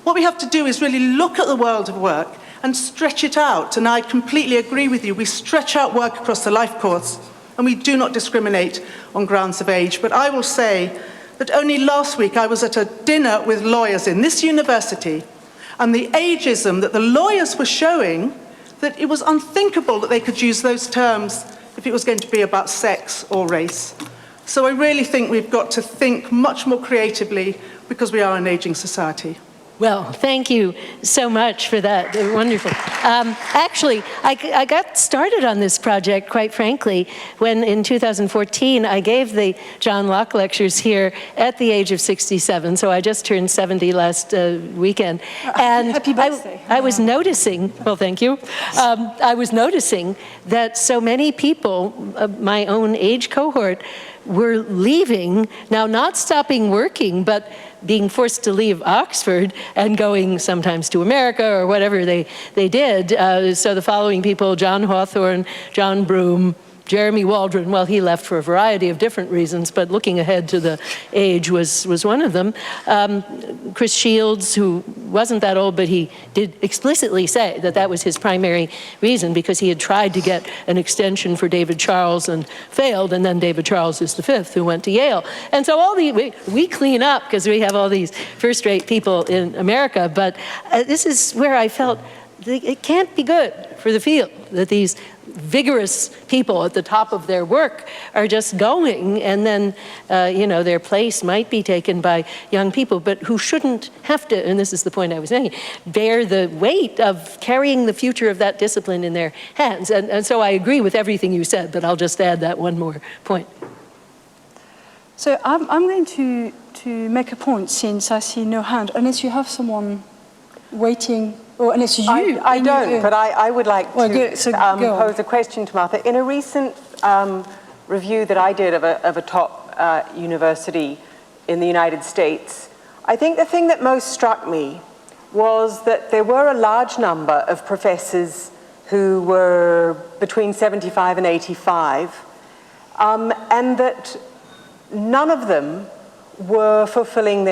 What we have to do is really look at the world of work and stretch it out. And I completely agree with you. We stretch out work across the life course, and we do not discriminate on grounds of age. But I will say that only last week I was at a dinner with lawyers in this university, and the ageism that the lawyers were showing, that it was unthinkable that they could use those terms if it was going to be about sex or race. So I really think we've got to think much more creatively because we are an aging society. Well, thank you so much for that. Wonderful. Actually, I got started on this project, quite frankly, when in 2014 I gave the John Locke lectures here at the age of 67. So I just turned 70 last weekend. And happy birthday. I was noticing, well, thank you. I was noticing that so many people, my own age cohort, were leaving, now not stopping working, but being forced to leave Oxford and going sometimes to America or whatever they did. So the following people, John Hawthorne, John Broome, Jeremy Waldron, well, he left for a variety of different reasons, but looking ahead to the age was one of them. Chris Shields, who wasn't that old, but he did explicitly say that that was his primary reason, because he had tried to get an extension for David Charles and failed, and then David Charles is the fifth who went to Yale. And so we clean up because we have all these first-rate people in America, but this is where I felt it can't be good for the field that these vigorous people at the top of their work are just going, and then their place might be taken by young people, but who shouldn't have to, and this is the point I was making, bear the weight of carrying the future of that discipline in their hands. And so I agree with everything you said, but I'll just add that one more point. So I'm going to make a point, since I see no hand, unless you have someone waiting. Or unless you... I don't, but I would like to pose a question to Martha. In a recent review that I did of a top university in the United States, I think the thing that most struck me was that there were a large number of professors who were between 75 and 85, and that none of them were fulfilling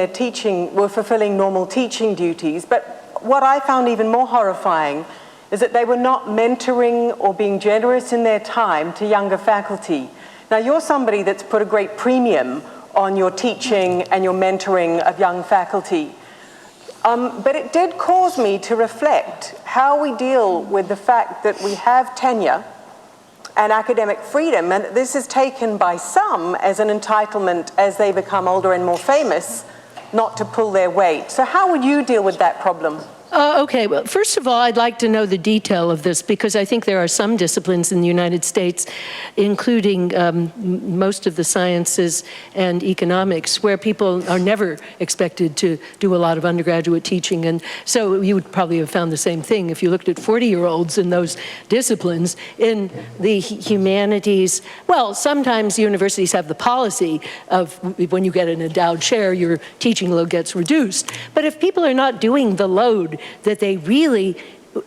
normal teaching duties. But what I found even more horrifying is that they were not mentoring or being generous in their time to younger faculty. Now, you're somebody that's put a great premium on your teaching and your mentoring of young faculty. But it did cause me to reflect how we deal with the fact that we have tenure and academic freedom, and this is taken by some as an entitlement as they become older and more famous, not to pull their weight. So how would you deal with that problem? Okay, well, first of all, I'd like to know the detail of this, because I think there are some disciplines in the United States, including most of the sciences and economics, where people are never expected to do a lot of undergraduate teaching. And so you would probably have found the same thing if you looked at 40-year-olds in those disciplines. In the humanities, well, sometimes universities have the policy of when you get an endowed chair, your teaching load gets reduced. But if people are not doing the load that they really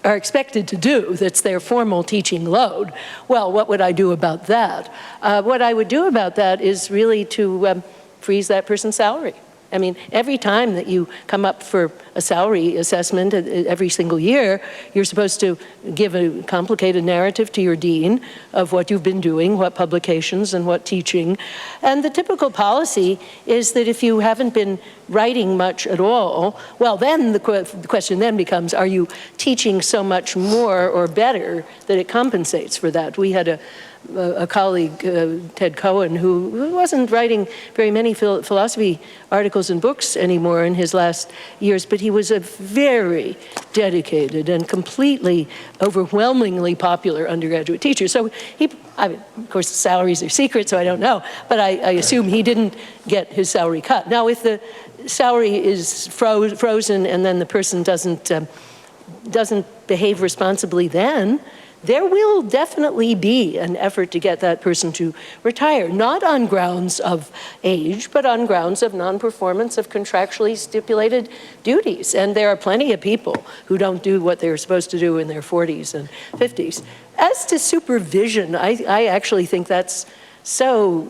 are expected to do, that's their formal teaching load, well, what would I do about that? What I would do about that is really to freeze that person's salary. I mean, every time that you come up for a salary assessment every single year, you're supposed to give a complicated narrative to your dean of what you've been doing, what publications and what teaching. And the typical policy is that if you haven't been writing much at all, well, then the question then becomes, are you teaching so much more or better that it compensates for that? We had a colleague, Ted Cohen, who wasn't writing very many philosophy articles and books anymore in his last years, but he was a very dedicated and completely, overwhelmingly popular undergraduate teacher. So I mean, of course, salaries are secret, so I don't know, but I assume he didn't get his salary cut. Now, if the salary is frozen and then the person doesn't behave responsibly, then there will definitely be an effort to get that person to retire, not on grounds of age, but on grounds of non-performance of contractually stipulated duties. And there are plenty of people who don't do what they're supposed to do in their 40s and 50s. As to supervision, I actually think that's so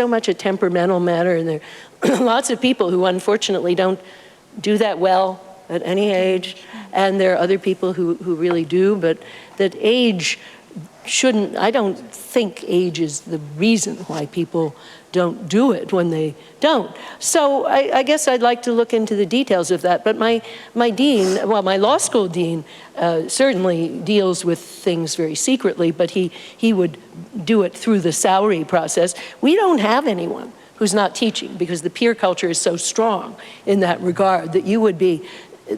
much a temperamental matter, and there are lots of people who unfortunately don't do that well at any age, and there are other people who really do, but that age shouldn't, I don't think age is the reason why people don't do it when they don't. So I guess I'd like to look into the details of that, but my dean, well, my law school dean certainly deals with things very secretly, but he would do it through the salary process. We don't have anyone who's not teaching, because the peer culture is so strong in that regard that you would be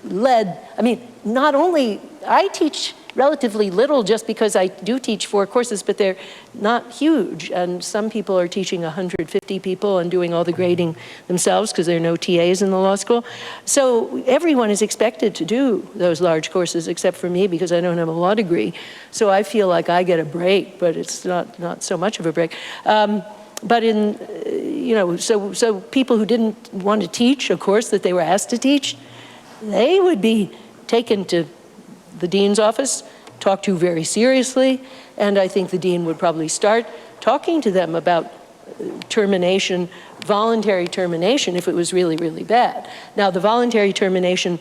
led. I mean, not only, I teach relatively little just because I do teach 4 courses, but they're not huge. And some people are teaching 150 people and doing all the grading themselves because there are no TAs in the law school. So everyone is expected to do those large courses except for me, because I don't have a law degree. So I feel like I get a break, but it's not so much of a break. But in, you know, so people who didn't want to teach a course that they were asked to teach, they would be taken to the dean's office, talked to very seriously, and I think the dean would probably start talking to them about termination, voluntary termination, if it was really, really bad. Now, the voluntary termination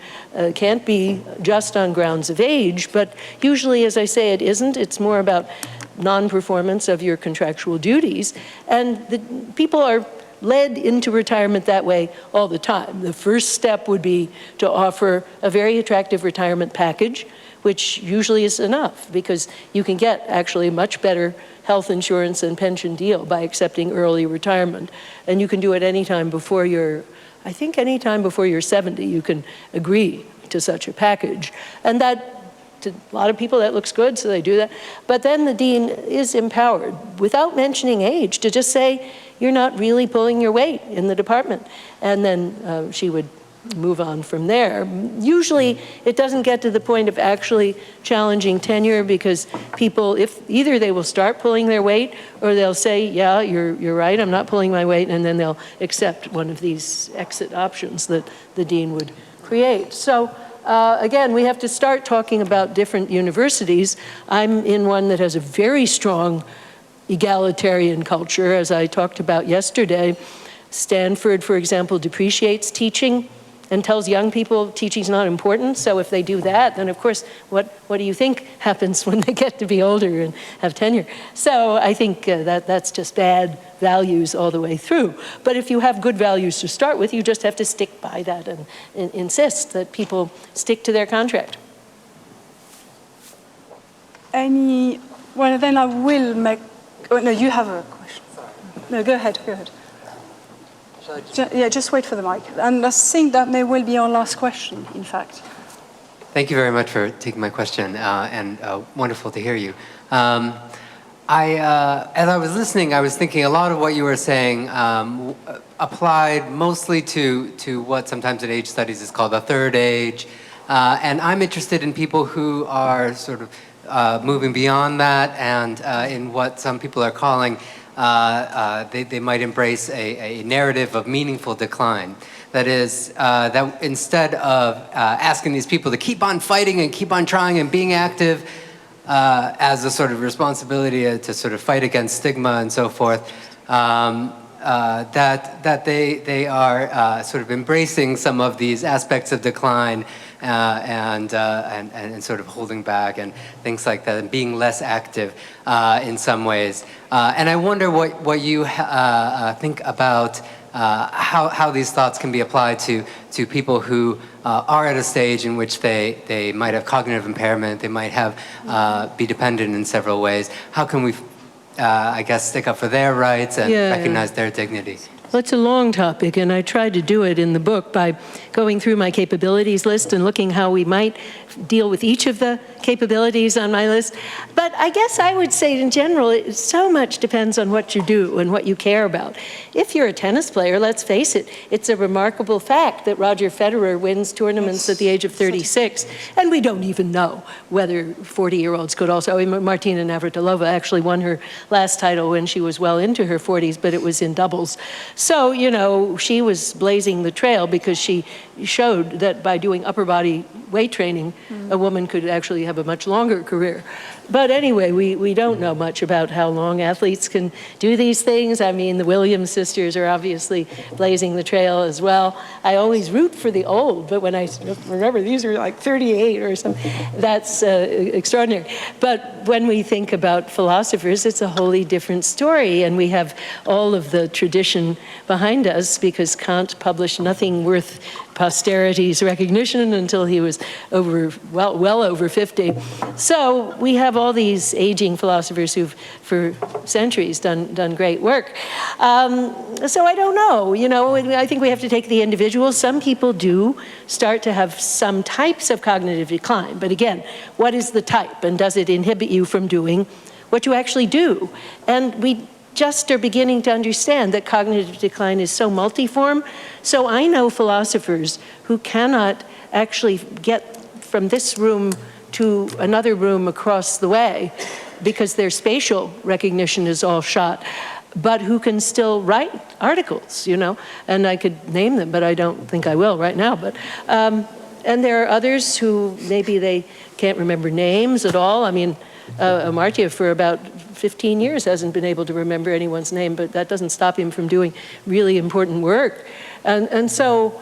can't be just on grounds of age, but usually, as I say, it isn't. It's more about non-performance of your contractual duties, and the people are led into retirement that way all the time. The first step would be to offer a very attractive retirement package, which usually is enough, because you can get actually a much better health insurance and pension deal by accepting early retirement. And you can do it anytime before you're, I think anytime before you're 70, you can agree to such a package. And that, to a lot of people, that looks good, so they do that. But then the dean is empowered, without mentioning age, to just say, you're not really pulling your weight in the department. And then she would move on from there. Usually, it doesn't get to the point of actually challenging tenure, because people, if either they will start pulling their weight, or they'll say, yeah, you're right, I'm not pulling my weight, and then they'll accept one of these exit options that the dean would create. So again, we have to start talking about different universities. I'm in one that has a very strong egalitarian culture, as I talked about yesterday. Stanford, for example, depreciates teaching. and tells young people teaching's not important. So if they do that, then of course, what do you think happens when they get to be older and have tenure? So I think that's just bad values all the way through. But if you have good values to start with, you just have to stick by that and insist that people stick to their contract. Well, then I will make, oh, no, you have a question. No, go ahead. Yeah, just wait for the mic. And I think that may well be our last question, in fact. Thank you very much for taking my question, and wonderful to hear you. As I was listening, I was thinking a lot of what you were saying applied mostly to what sometimes in age studies is called the third age. And I'm interested in people who are sort of moving beyond that and in what some people are calling, they might embrace a narrative of meaningful decline. That is, that instead of asking these people to keep on fighting and keep on trying and being active as a sort of responsibility to sort of fight against stigma and so forth, that they are sort of embracing some of these aspects of decline and sort of holding back and things like that, and being less active in some ways. And I wonder what you think about how these thoughts can be applied to people who are at a stage in which they might have cognitive impairment, they might have be dependent in several ways. How can we, I guess, stick up for their rights and recognize their dignity? Well, it's a long topic, and I tried to do it in the book by going through my capabilities list and looking how we might deal with each of the capabilities on my list. But I guess I would say in general, so much depends on what you do and what you care about. If you're a tennis player, let's face it, it's a remarkable fact that Roger Federer wins tournaments at the age of 36, and we don't even know whether 40-year-olds could also. I mean, Martina Navratilova actually won her last title when she was well into her 40s, but it was in doubles. So, you know, she was blazing the trail because she showed that by doing upper body weight training, a woman could actually have a much longer career. But anyway, we don't know much about how long athletes can do these things. I mean, the Williams sisters are obviously blazing the trail as well. I always root for the old, but when I remember these are like 38 or something, that's extraordinary. But when we think about philosophers, it's a wholly different story, and we have all of the tradition behind us because Kant published nothing worth posterity's recognition until he was well over 50. So we have all these aging philosophers who've for centuries done great work. So I don't know, you know, I think we have to take the individual. Some people do start to have some types of cognitive decline, but again, what is the type, and does it inhibit you from doing what you actually do? And we just are beginning to understand that cognitive decline is so multiform. So I know philosophers who cannot actually get from this room to another room across the way because their spatial recognition is all shot, but who can still write articles, you know, and I could name them, but I don't think I will right now. But and there are others who maybe they can't remember names at all. I mean, Amartya for about 15 years hasn't been able to remember anyone's name, but that doesn't stop him from doing really important work. And so,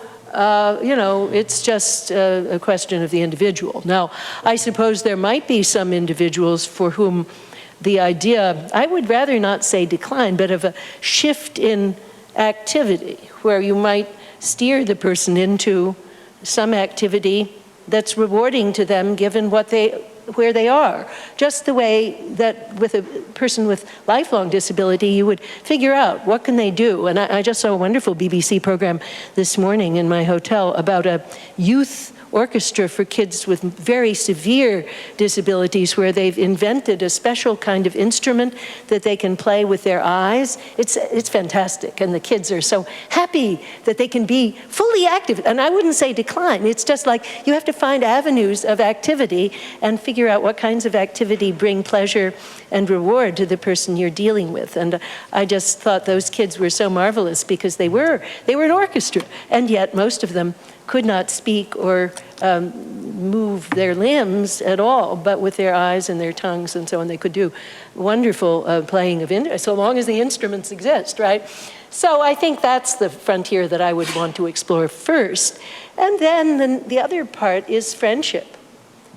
you know, it's just a question of the individual. Now, I suppose there might be some individuals for whom the idea, I would rather not say decline, but of a shift in activity, where you might steer the person into some activity that's rewarding to them given where they are. Just the way that with a person with lifelong disability, you would figure out what can they do. And I just saw a wonderful BBC program this morning in my hotel about a youth orchestra for kids with very severe disabilities where they've invented a special kind of instrument that they can play with their eyes. It's fantastic, and the kids are so happy that they can be fully active. And I wouldn't say decline, it's just like you have to find avenues of activity and figure out what kinds of activity bring pleasure and reward to the person you're dealing with. And I just thought those kids were so marvelous because they were an orchestra, and yet most of them could not speak or move their limbs at all, but with their eyes and their tongues and so on, they could do wonderful playing of instruments, so long as the instruments exist, right? So I think that's the frontier that I would want to explore first. And then the other part is friendship.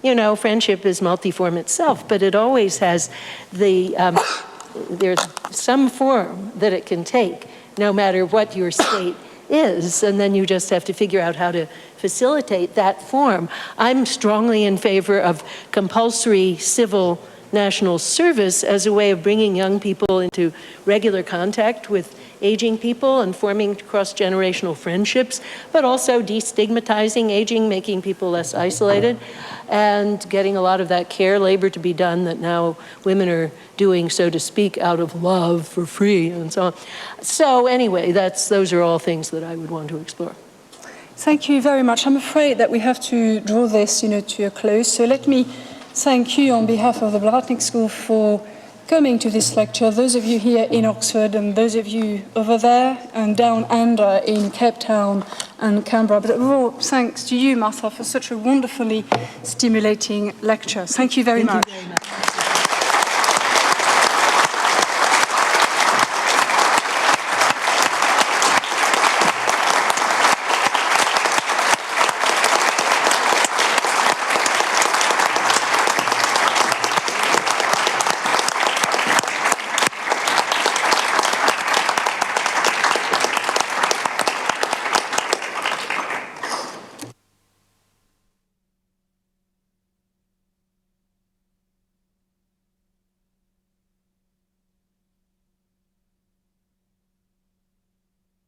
You know, friendship is multiform itself, but it always has there's some form that it can take, no matter what your state is, and then you just have to figure out how to facilitate that form. I'm strongly in favor of compulsory civil national service as a way of bringing young people into regular contact with aging people and forming cross-generational friendships, but also destigmatizing aging, making people less isolated, and getting a lot of that care labor to be done that now women are doing, so to speak, out of love for free and so on. So anyway, those are all things that I would want to explore. Thank you very much. I'm afraid that we have to draw this, to a close. So let me thank you on behalf of the Blavatnik School for coming to this lecture, those of you here in Oxford and those of you over there and down under in Cape Town and Canberra. But overall, thanks to you, Martha, for such a wonderfully stimulating lecture. Thank you very much. Thank you very much.